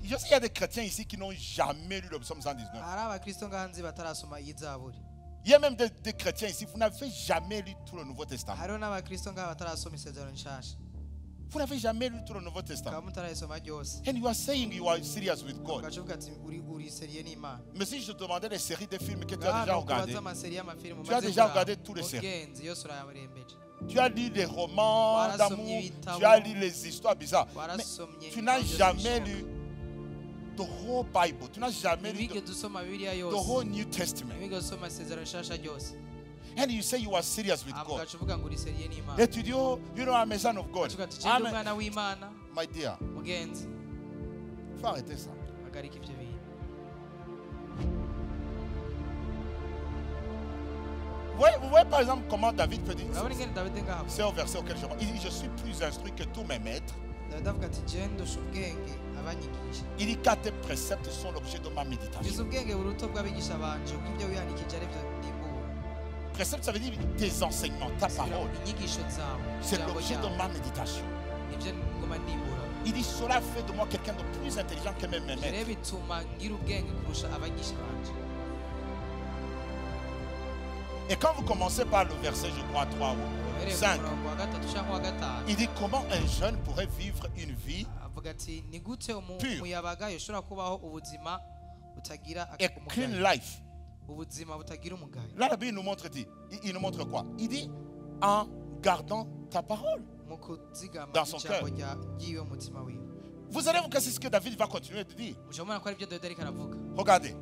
Speaker 1: Je sais qu'il y a des chrétiens ici qui n'ont jamais lu le psaume 119. Il y a même des chrétiens ici, vous n'avez jamais lu tout le Nouveau Testament. Vous n'avez jamais lu tout le Nouveau Testament. And you are saying you are serious with God. Mais si je te demandais les séries de films que tu as déjà regardées, tu as déjà regardé tous les séries. Tu as lu les romans d'amour, tu as lu les histoires bizarres. Mais tu n'as jamais lu the whole Bible. Tu n'as jamais lu the whole New Testament. And you say you are serious with God. Et tu dis, oh, you know, I'm a son of God. Amen. My dear, il faut arrêter ça. Vous voyez par exemple comment David peut dire, c'est au verset auquel je vois. Il dit, je suis plus instruit que tous mes maîtres. Il dit, car tes préceptes sont l'objet de ma méditation. Précepte, ça veut dire tes enseignements, ta parole. C'est l'objet de ma méditation. Il dit, cela fait de moi quelqu'un de plus intelligent que même mes maîtres. Et quand vous commencez par le verset, je crois, 3 ou 5, il dit comment un jeune pourrait vivre une vie pure et clean life. Là, la Bible nous montre, il nous montre quoi? Il dit en gardant ta parole dans son cœur. Vous allez voir que c'est ce que David va continuer de dire. Regardez.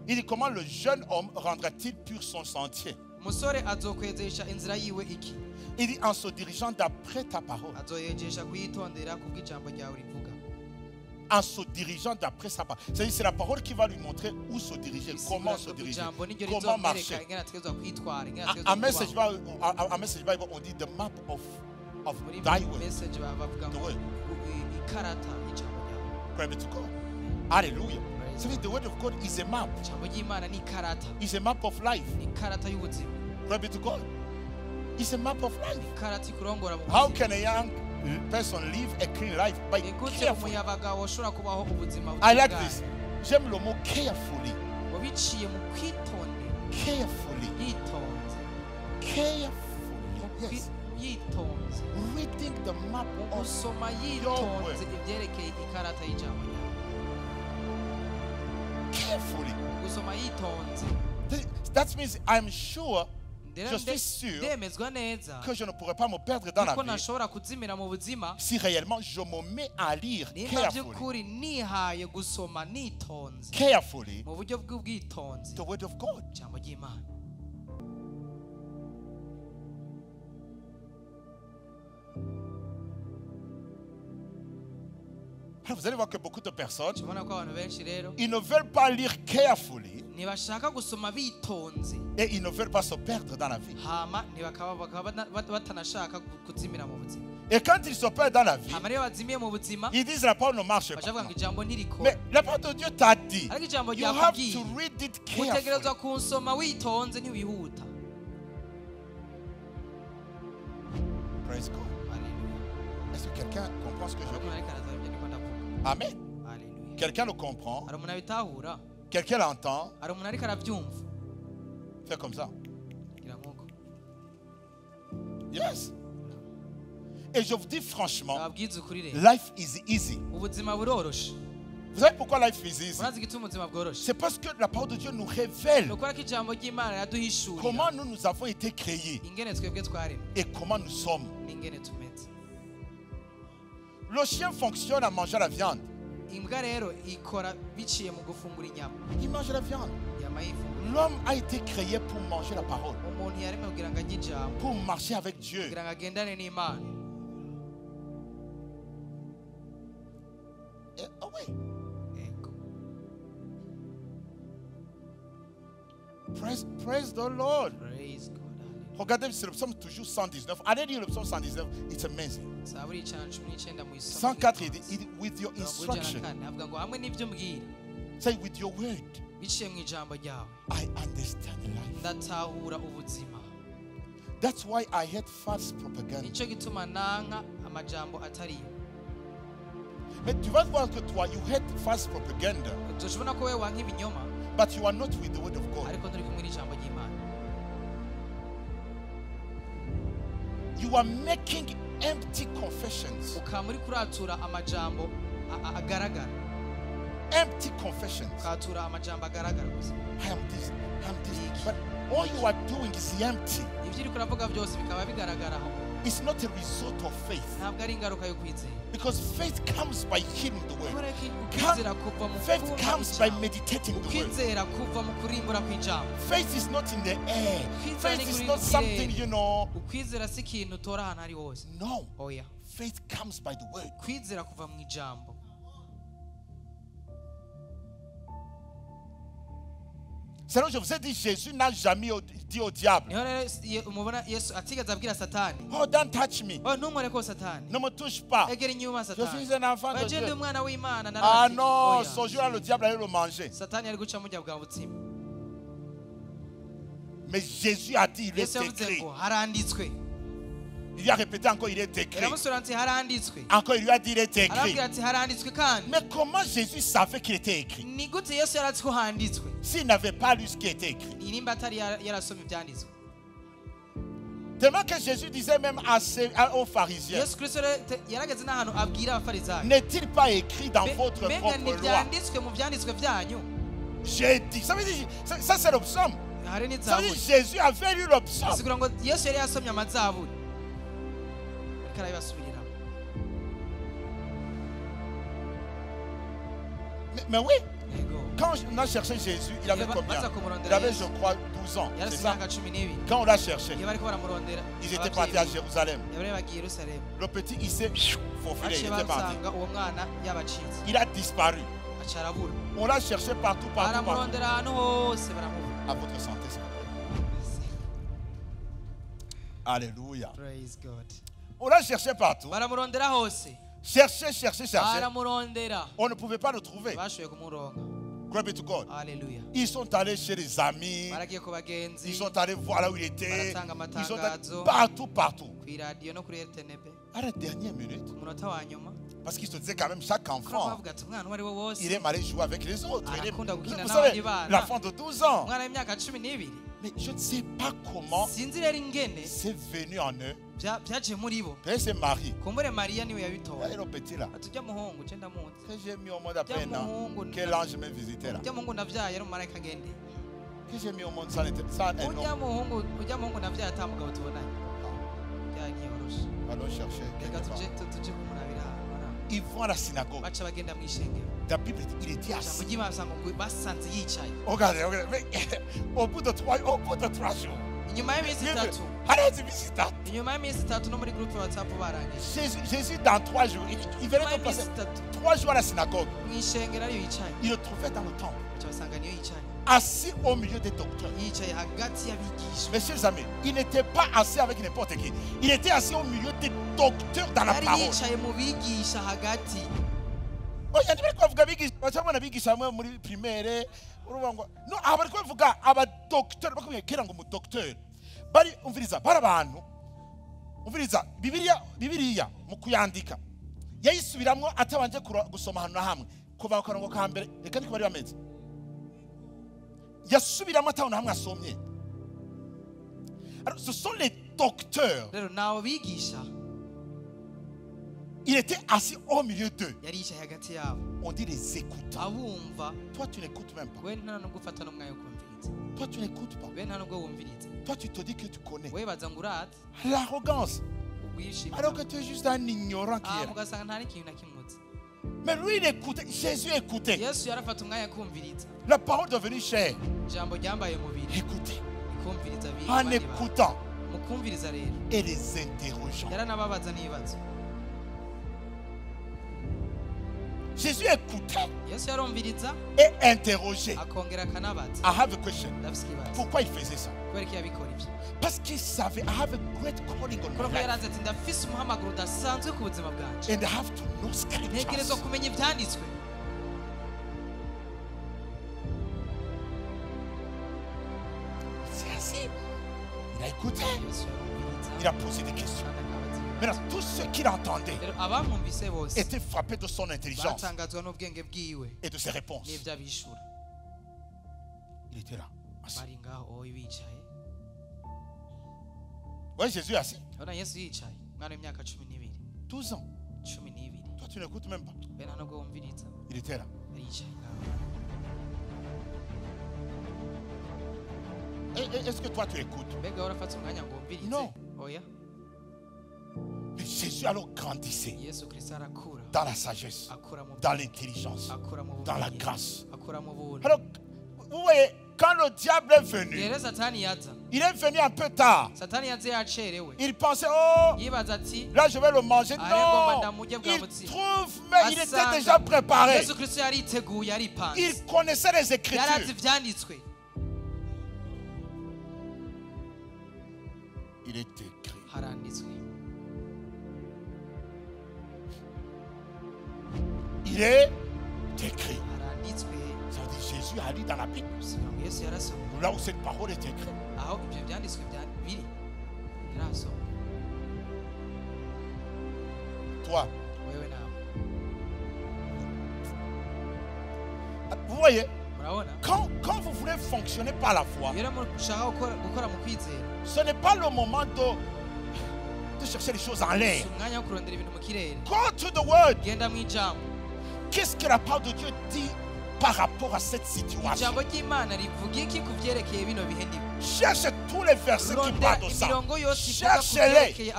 Speaker 1: Il dit comment le jeune homme rendra-t-il pur son sentier? Il dit en se dirigeant d'après ta parole. En se dirigeant d'après sa parole. C'est-à-dire c'est la parole qui va lui montrer où se diriger, comment se diriger, comment marcher. En Message Bible, on dit the map of thy way. The way. Glory to God. Hallelujah. So the word of God is a map. It's a map of life. Glory to God. It's a map of life. How can a young person live a clean life? By carefully. I like this. J'aime le mot carefully. Carefully. Carefully. Yes. Reading the map of your word. Carefully. That means I'm sure, je suis sûr que je ne pourrais pas me perdre dans la vie si réellement je me mets à lire carefully. Carefully the word of God. Vous allez voir que beaucoup de personnes, ils ne veulent pas lire carefully et ils ne veulent pas se perdre dans la vie. Et quand ils se perdent dans la vie, ils disent la parole ne marche pas. Mais la parole de Dieu t'a dit, you have to read it carefully. Praise God. Est-ce que quelqu'un comprend ce que je dis? Amen. Quelqu'un le comprend. Quelqu'un l'entend. Fais comme ça. Yes. Et je vous dis franchement, life is easy. Vous savez pourquoi life is easy? C'est parce que la parole de Dieu nous révèle comment nous avons été créés et comment nous sommes. Le chien fonctionne à manger la viande. Il mange la viande. L'homme a été créé pour manger la parole, pour marcher avec Dieu. Oh oui. Praise the Lord. Regardez, c'est le psaume toujours 119. Allez lire le psaume 119. It's amazing. 104, il dit, with your instruction. Say, with your word, I understand life. That's why I hate false propaganda. Mais tu vas voir que toi, you hate false propaganda, but you are not with the word of God. You are making empty confessions. Empty confessions. I am this, but all you are doing is empty. It's not a result of faith. Because faith comes by hearing the word. Faith comes by meditating the word. Faith is not in the air. Faith is not something, you know. No. Faith comes by the word. C'est donc je vous ai dit, Jésus n'a jamais dit au diable, oh, don't touch me. Ne me touche pas. Je suis un enfant de Dieu. Ah non, ce jour-là, le diable allait le manger. Mais Jésus a dit, il est écrit. Il lui a répété encore, il est écrit. Encore, il lui a dit, il est écrit. Mais comment Jésus savait qu'il était écrit? S'il n'avait pas lu ce qui était écrit. Tellement que Jésus disait même aux pharisiens, n'est-il pas écrit dans votre propre loi? J'ai dit, ça veut dire, ça c'est le psaume. Ça veut dire Jésus avait lu le psaume. Mais oui, quand on a cherché Jésus, il avait combien? Il avait, je crois, 12 ans. C'est ça? Quand on l'a cherché, ils étaient partis à Jérusalem. Le petit, il s'est faufilé, il était parti. Il a disparu. On l'a cherché partout, partout. À votre santé, s'il vous plaît. Alléluia. On l'a cherché partout. Chercher, chercher, chercher. On ne pouvait pas le trouver. Glory be to God.
Speaker 2: Hallelujah.
Speaker 1: Ils sont allés chez les amis. Ils sont allés voir là où il était. Ils sont allés partout, partout. À la dernière minute, parce qu'ils se disaient quand même, chaque enfant, il aime aller jouer avec les autres. Vous savez, l'enfant de 12 ans. Mais je ne sais pas comment c'est venu en eux. Peut-être c'est Marie. Et le petit là. Que j'ai mis au monde à peine. Quel ange m'a visité là. Que j'ai mis au monde sans un homme. Allons chercher. Ils vont à la synagogue. La Bible dit il était assis. Regardez, regardez. Au bout de 3 jours. Jésus dans 3 jours, il venait de passer 3 jours à la synagogue. Il le trouvait dans le temple, assis au milieu des docteurs. Mes chers amis, il n'était pas assis avec n'importe qui. Il était assis au milieu des docteurs dans la parole. Oh, il y a des gens qui ont dit primaire. Non, abari kuvuga aba docteur bakumye kera ngo mu docteur bari umviriza barabantu umviriza bibiliya mu kuyandika yayisubiramwo atabanje gusoma hano hamwe kuva ku karongo ka mbere reka niko bari bameze yasubiramwo atabona hamwe asomye Alors, ce sont les docteurs. Il était assis au milieu d'eux. On dit les écoutants. Toi, tu n'écoutes même pas. Toi, tu n'écoutes pas. Toi, tu te dis que tu connais. L'arrogance. Alors que tu es juste un ignorant qui est là. Mais lui, il écoutait. Jésus écoutait. La parole est devenue chère. Écoutez. En écoutant. Et les interrogeant. Jésus écoutait et interrogeait. I have a question. Pourquoi il faisait ça? Parce qu'il savait, I have a great calling on my life. And I have to know scriptures. C'est ainsi. Il a écouté. Il a posé des questions. Maintenant, tous ceux qui l'entendaient étaient frappés de son intelligence et de ses réponses. Il était là. Assis. Oui, Jésus est assis. 12 ans. Toi, tu n'écoutes même pas. Il était là. Est-ce que toi, tu écoutes? Non. Mais Jésus alors grandissait dans la sagesse, dans l'intelligence, dans la grâce. Alors, vous voyez, quand le diable est venu, il est venu un peu tard. Il pensait, oh, là je vais le manger. Non, il trouve, mais il était déjà préparé. Il connaissait les Écritures. Il est écrit. Il est écrit. Ça veut dire Jésus a lu dans la Bible. Là où cette parole est écrite. Toi. Vous voyez, quand vous voulez fonctionner par la foi, ce n'est pas le moment de chercher les choses en l'air. Go to the word. Qu'est-ce que la parole de Dieu dit par rapport à cette situation? Cherche tous les versets qui parlent de ça. Cherchez-les.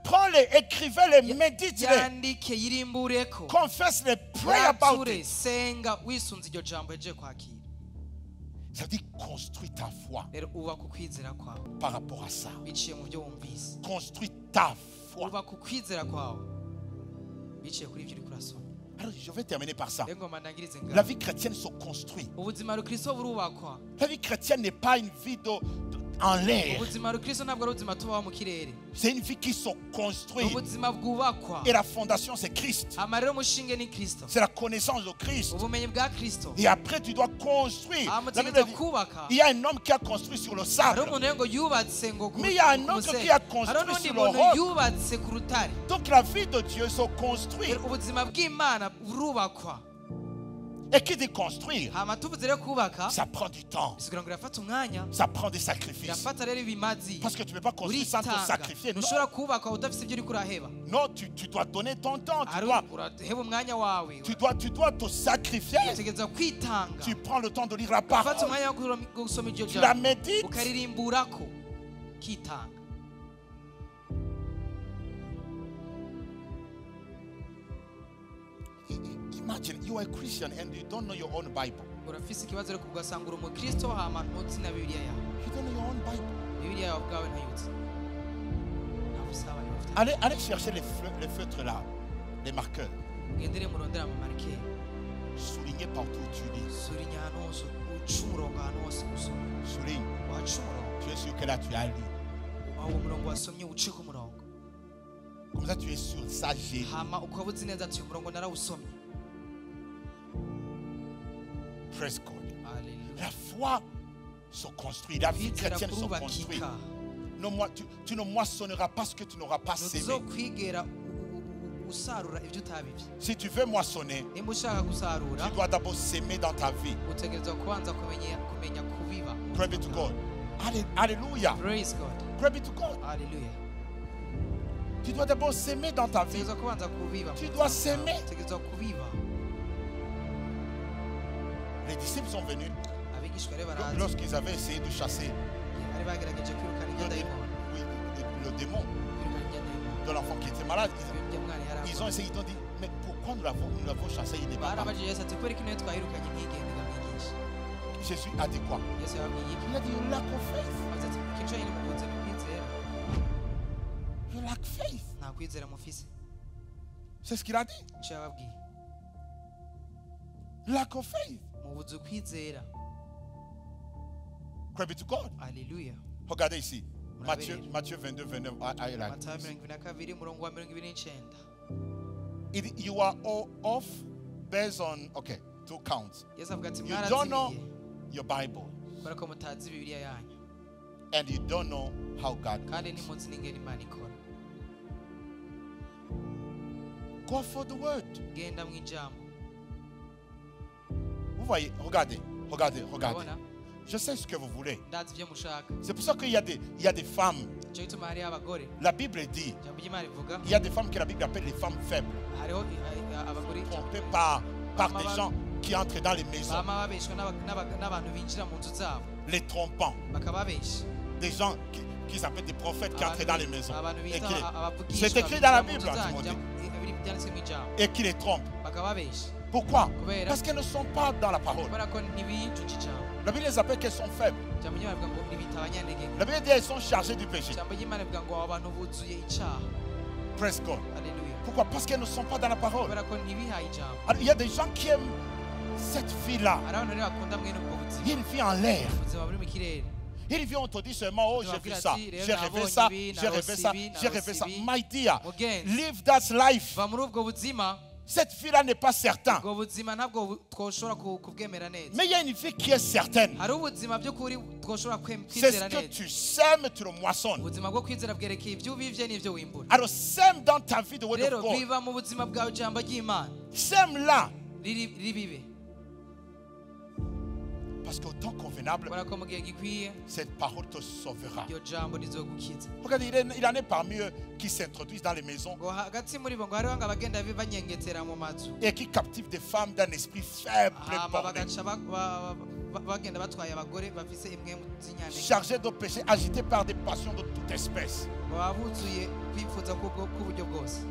Speaker 1: Prends-les, écrivez-les, méditez-les. Confesse-les, pray about it. Ça veut dire construis ta foi par rapport à ça. Construis ta foi. Alors je vais terminer par ça. La vie chrétienne se construit. La vie chrétienne n'est pas une vie en l'air. C'est une vie qui se construit. Et la fondation c'est Christ. C'est la connaissance de Christ. Et après tu dois construire. Il y a un homme qui a construit sur le sable. Mais il y a un autre qui a construit sur le roc. Donc la vie de Dieu se construit. Et qui dit construire, ça prend du temps. Ça prend des sacrifices. Parce que tu ne peux pas construire sans te sacrifier. Non, tu dois donner ton temps. Tu dois te sacrifier. Tu prends le temps de lire la parole. Tu la médites. Imagine you are a Christian and you don't know your own Bible. You don't know your own Bible. Allez chercher les feutres là, les marqueurs. Soulignez partout où tu lis. Souligne. Tu es sûr que là tu as lu. Comme ça tu es sûr, ça j'ai lu. Praise God. La foi se construit. La vie chrétienne se construit. Tu ne moissonneras pas ce que tu n'auras pas sémé. Si tu veux moissonner, tu dois d'abord s'aimer dans ta vie. Glory be to God. Alléluia.
Speaker 2: Praise God.
Speaker 1: Glory be to God.
Speaker 2: Hallelujah.
Speaker 1: Tu dois d'abord s'aimer dans ta vie. Tu dois s'aimer. Les disciples sont venus lorsqu'ils avaient essayé de chasser le démon de l'enfant qui était malade. Ils ont essayé, ils ont dit, mais pourquoi nous l'avons chassé, il n'est pas malade. Jésus a dit quoi? Il a dit, you lack of faith. You lack faith. C'est ce qu'il a dit. Lack of faith. Glory be to God.
Speaker 2: Hallelujah.
Speaker 1: Regardez ici. Matthieu 22, 29. You are all off based on, okay, 2 counts. You don't know your Bible. And you don't know how God works. Go for the word. Vous voyez, regardez. Je sais ce que vous voulez. C'est pour ça qu'il y a des femmes. La Bible dit, il y a des femmes que la Bible appelle les femmes faibles. Trompées par des gens qui entrent dans les maisons. Les trompants. Des gens qui s'appellent des prophètes qui entrent dans les maisons. C'est écrit dans la Bible, et qui les trompent. Pourquoi? Parce qu'elles ne sont pas dans la parole. La Bible les appelle qu'elles sont faibles. La Bible dit qu'elles sont chargées du péché. Praise God. Pourquoi? Parce qu'elles ne sont pas dans la parole. Alors, il y a des gens qui aiment cette vie-là. Il y a une vie en l'air. Il vient, on te dit seulement, oh, j'ai vu ça, j'ai rêvé ça, j'ai rêvé ça, j'ai rêvé ça. My dear, live that life. Cette vie-là n'est pas certaine. Mais il y a une vie qui est certaine. C'est ce que tu sèmes, tu le moissonnes. Alors sème dans ta vie de word of God. Sème là. Parce qu'au temps convenable, cette parole te sauvera. Regardez, il y en a parmi eux qui s'introduisent dans les maisons et qui captivent des femmes d'un esprit faible, chargées de péché, agitées par des passions de toute espèce.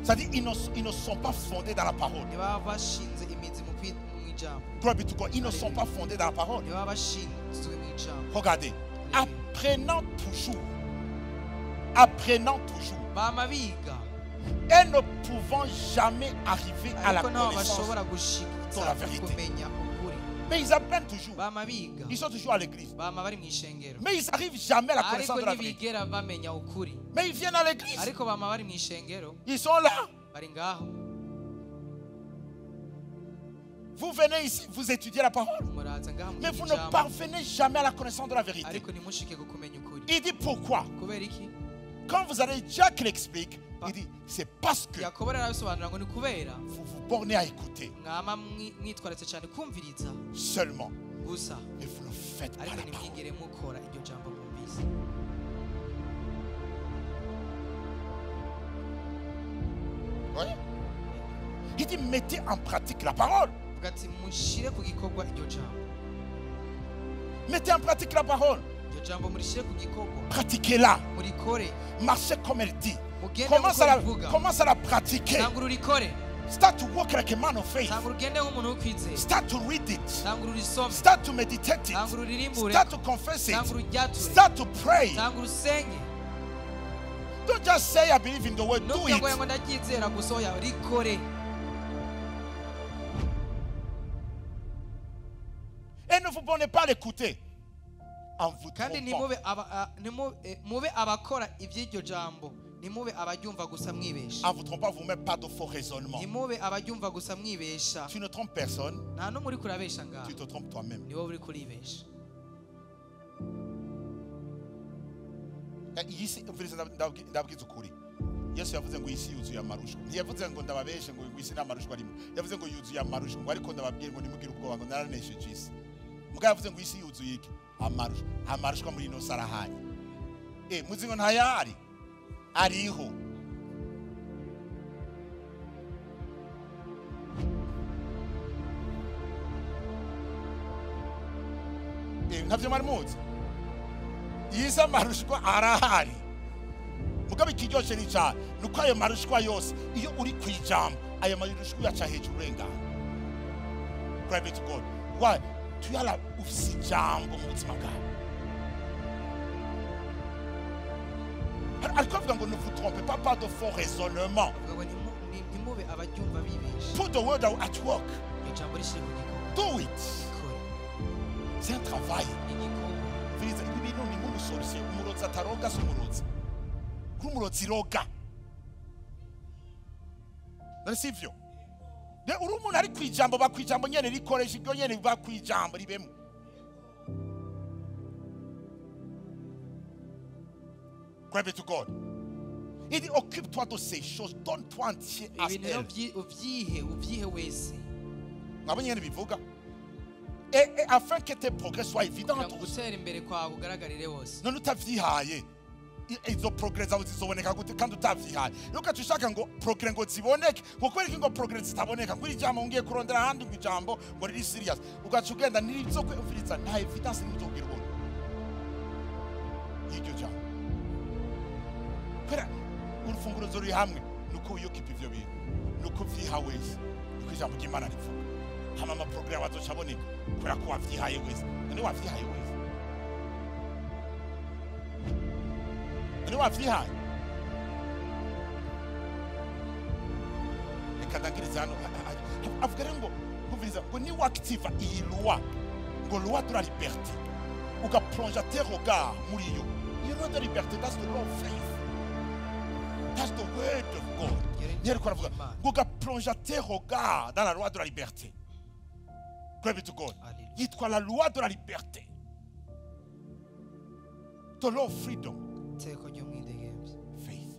Speaker 1: C'est-à-dire ils ne sont pas fondés dans la parole. Ils ne sont pas fondés dans la parole. Regardez, apprenant toujours, et ne pouvant jamais arriver à la connaissance de la vérité. Mais ils apprennent toujours. Ils sont toujours à l'église. Mais ils n'arrivent jamais à la connaissance de la vérité. Mais ils viennent à l'église. Ils sont là. Vous venez ici, vous étudiez la parole, mais vous ne parvenez jamais à la connaissance de la vérité. Il dit pourquoi? Quand vous allez, Jacques l'explique, il dit c'est parce que vous vous bornez à écouter seulement, mais vous ne faites pas la parole. Oui. Il dit mettez en pratique la parole. Mettez en pratique la parole. Pratiquez-la. Marchez comme elle dit. Commence à la pratiquer. Start to walk like a man of faith. Start to read it. Start to meditate it. Start to confess it. Start to pray. Don't just say I believe in the word. Do it. Et ne vous bornez pas à l'écouter en vous trompant. En vous trompant, vous ne mettez pas de faux raisonnements. Tu ne trompes personne. Tu te trompes toi-même. Yesu yavuze ngo isi yuzuye amarushwa. Ntiyavuze ngo ndababeshe ngo isi n'amarushwa arimo. Yavuze ngo yuzuye amarushwa ngo ariko ndababwira ngo nimugire ubwoba ngo naranesheje isi. Mugabo yavuze ngo isi yuzuye iki? Amarushwa. Amarushwa muri ino sarahari. Muzi ngo ntayari. Ariho. Ntabyo mari muzi. Yise amarushwa arahari. Mugabe kiryoshe ni cyane nuko ayo marushwa yose iyo uri kwijambo ayo marushwa yaca hejuru rengana. Glory to God. Why? Tu as la ufisijambo mu buzima bwawe. Ariko avuga ngo ne vous trompez pas de faux raisonnement. Put the word at work. Do it. C'est un travail. Filiza ibintu ni mu solution umurozi ataroga so umurozi. Kumurozi roga. Nasivyo. De urumuntu ari kwijambo bakwijambo nyene rikoresha ibyo nyene bakwijambo ribemo. Glory to God. Il dit occupe-toi de ces choses, donne-toi entier à elle.
Speaker 2: Uvyihe wese.
Speaker 1: Ngabonye bivuga. Et afin que tes progrès soient évidents. Non utavyihaye. Izo progrès zawe zizoboneka gute kandi utavyihaye. Nuko tushaka ngo progrès ngo ziboneke, kuko ari ngo progrès zitaboneka kuri jambo ngiye kurondera handi ngo ijambo ngo riri serious. Ugaca ugenda nirizo kwefiriza nta evidence n'izobwira ubona. Yicyo jambo. Kora urufunguro zori hamwe nuko uyokipa ivyo bintu. Nuko vyihawe wese. Nuko ijambo ry'Imana rivuga. Hama ama progrès bazocaboneka kora ko wavyihaye wese. None wavyihaye wese. None wavyihaye. Ekadangiriza hano avuga ngo kuviriza ngo ni active iyi loi ngo loi de la liberté uga plonger tes regards muri yo. Iyo loi de la liberté, that's the law of faith. That's the word of God. Yeri ko avuga ngo uga plonger tes regards dans la loi de la liberté. Glory to God. Yitwa la loi de la liberté. The law of freedom. Faith.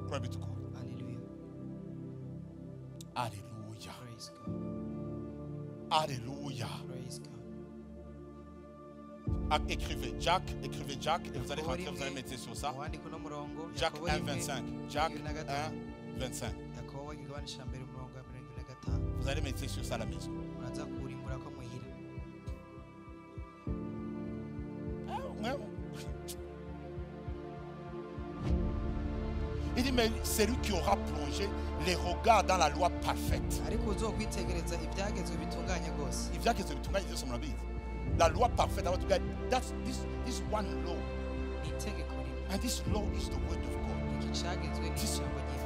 Speaker 1: Glory to God.
Speaker 2: Hallelujah.
Speaker 1: Alléluia.
Speaker 2: Praise God.
Speaker 1: Alléluia.
Speaker 2: Praise God.
Speaker 1: Écrivez Jack et vous allez rentrer, vous allez mettre sur ça. Jack 1:25. Jack 1:25. Vous allez mettre sur ça à la maison. Il dit, mais c'est lui qui aura plongé les regards dans la loi parfaite. La loi parfaite, that's this one law. And this law is the word of God.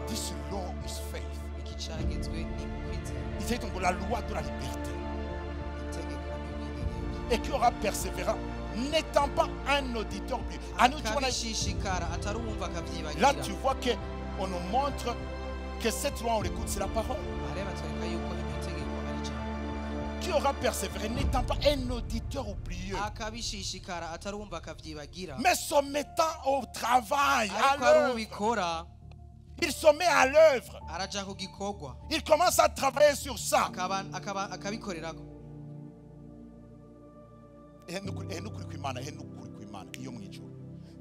Speaker 1: This law is faith. Il dit donc la loi de la liberté. Et qui aura persévéré, n'étant pas un auditeur. Là, tu vois qu'on nous montre que cette loi, on l'écoute, c'est la parole. Qui aura persévéré, n'étant pas un auditeur oublieux, mais se mettant au travail, à l'œuvre. Il se met à l'œuvre. Il commence à travailler sur ça.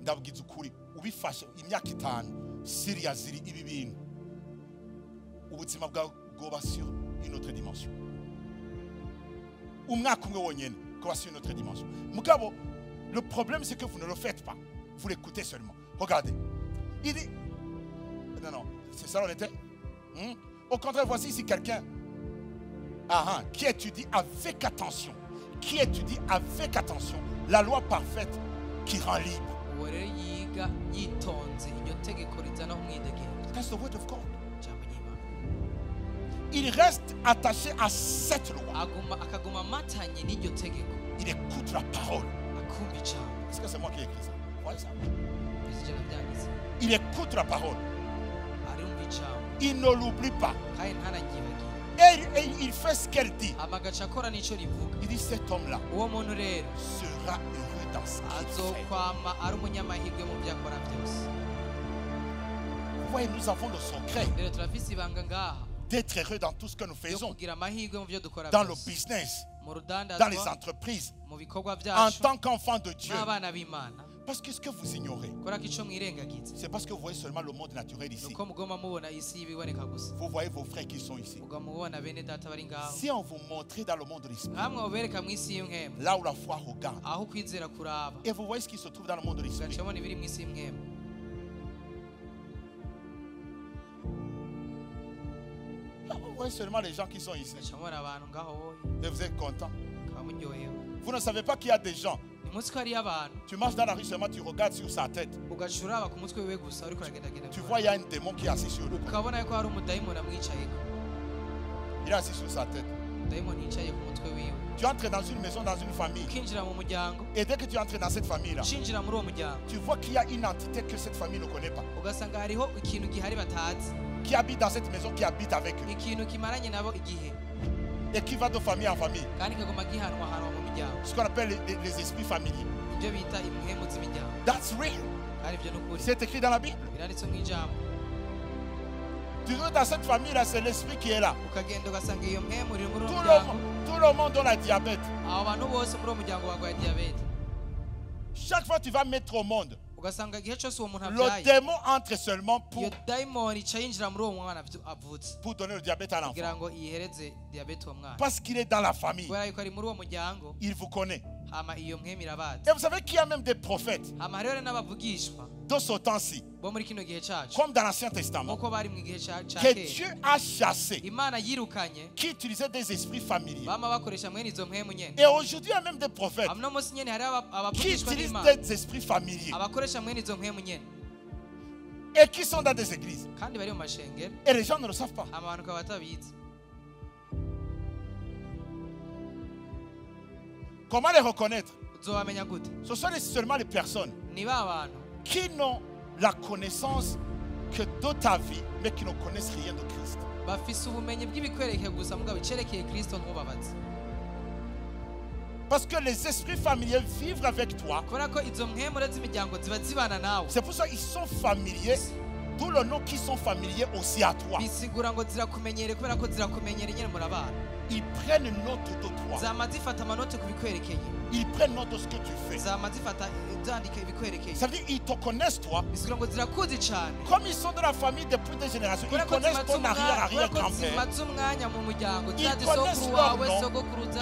Speaker 1: Ndabwiza ukuri ubifashe imyaka 5 Syria ziri ibi bintu ubuzima bwa goba sur une autre dimension. Umwaka umwe wonyene goba sur une autre dimension. Mugabo, le problème c'est que vous ne le faites pas. Vous l'écoutez seulement. Regardez. Il dit non, c'est ça on était. Au contraire, voici ici quelqu'un qui étudie avec attention. Qui étudie avec attention la loi parfaite qui rend libre. That's the word of God. Il reste attaché à cette loi. Il écoute la parole. Est-ce que c'est moi qui ai écrit ça? Voyez ça. Il écoute la parole. Il ne l'oublie pas. Et il fait ce qu'elle dit. Il dit cet homme-là sera heureux dans ce qu'il fait. voyez, nous avons le secret d'être heureux dans tout ce que nous faisons. Dans le business, dans les entreprises, en tant qu'enfant de Dieu. Parce que ce que vous ignorez, c'est parce que vous voyez seulement le monde naturel ici. Vous voyez vos frères qui sont ici. Si on vous montrait dans le monde de l'esprit, là où la foi regarde, et vous voyez ce qui se trouve dans le monde de l'esprit, vous voyez seulement les gens qui sont ici. Et vous êtes contents. Vous ne savez pas qu'il y a des gens. Tu marches dans la rue seulement, tu regardes sur sa tête. Tu vois, il y a un démon qui est assis sur lui. Il est assis sur sa tête. Tu entres dans une maison, dans une famille. Et dès que tu entres dans cette famille-là, tu vois qu'il y a une entité que cette famille ne connaît pas. Qui habite dans cette maison, qui habite avec eux. Et qui va de famille en famille. Ce qu'on appelle les esprits familiers. That's real. C'est écrit dans la Bible. Tu vois, dans cette famille-là, c'est l'esprit qui est là. Tout le monde a le diabète. Chaque fois que tu vas mettre au monde, le démon entre seulement pour donner le diabète à l'enfant. Parce qu'il est dans la famille. Il vous connaît. Et vous savez qu'il y a même des prophètes de ce temps-ci, comme dans l'Ancien Testament, que Dieu a chassé, qui utilisaient des esprits familiers. Et aujourd'hui, il y a même des prophètes qui utilisent des esprits familiers et qui sont dans des églises. Et les gens ne le savent pas. Comment les reconnaître? Ce sont seulement les personnes qui n'ont la connaissance que de ta vie, mais qui ne connaissent rien de Christ. Parce que les esprits familiers vivent avec toi. C'est pour ça qu'ils sont familiers. Tout le nom qui sont familiers aussi à toi. Ils prennent note de toi. Ils prennent note de ce que tu fais. Ça veut dire qu'ils te connaissent toi. Comme ils sont de la famille depuis des générations, ils connaissent ton arrière-arrière-grand-père. Ils connaissent leur nom.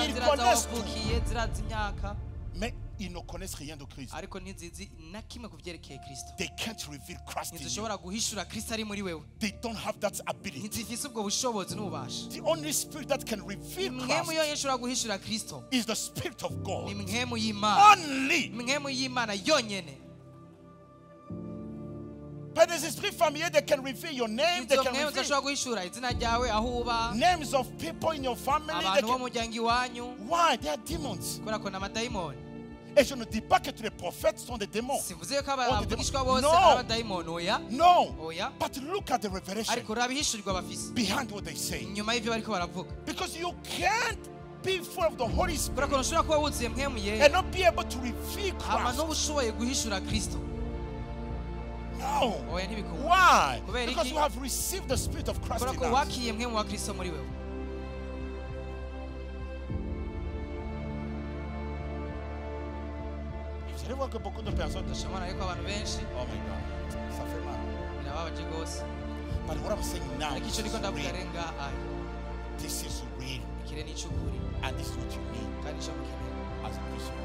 Speaker 1: Ils connaissent tout. Mais ils ne connaissent rien de Christ. They can't reveal Christ in you. They don't have that ability. The only spirit that can reveal Christ is the Spirit of God. Only. But des esprits familiers, they can reveal your name. They can reveal names of people in your family. Why? They are demons. Et je ne dis pas que tous les prophètes sont des démons. No. But look at the revelation behind what they say. Because you can't be full of the Holy Spirit and not be able to reveal Christ. No. Why? Because you have received the Spirit of Christ in us. Vous allez voir que beaucoup de personnes. Oh my God, ça fait mal. But what I'm saying now is real. This is real. And this is what you need as a Christian.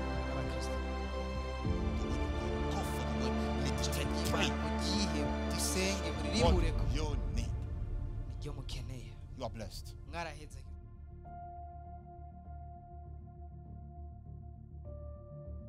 Speaker 1: Go for the word. Need to pray. This is what you need. You are blessed.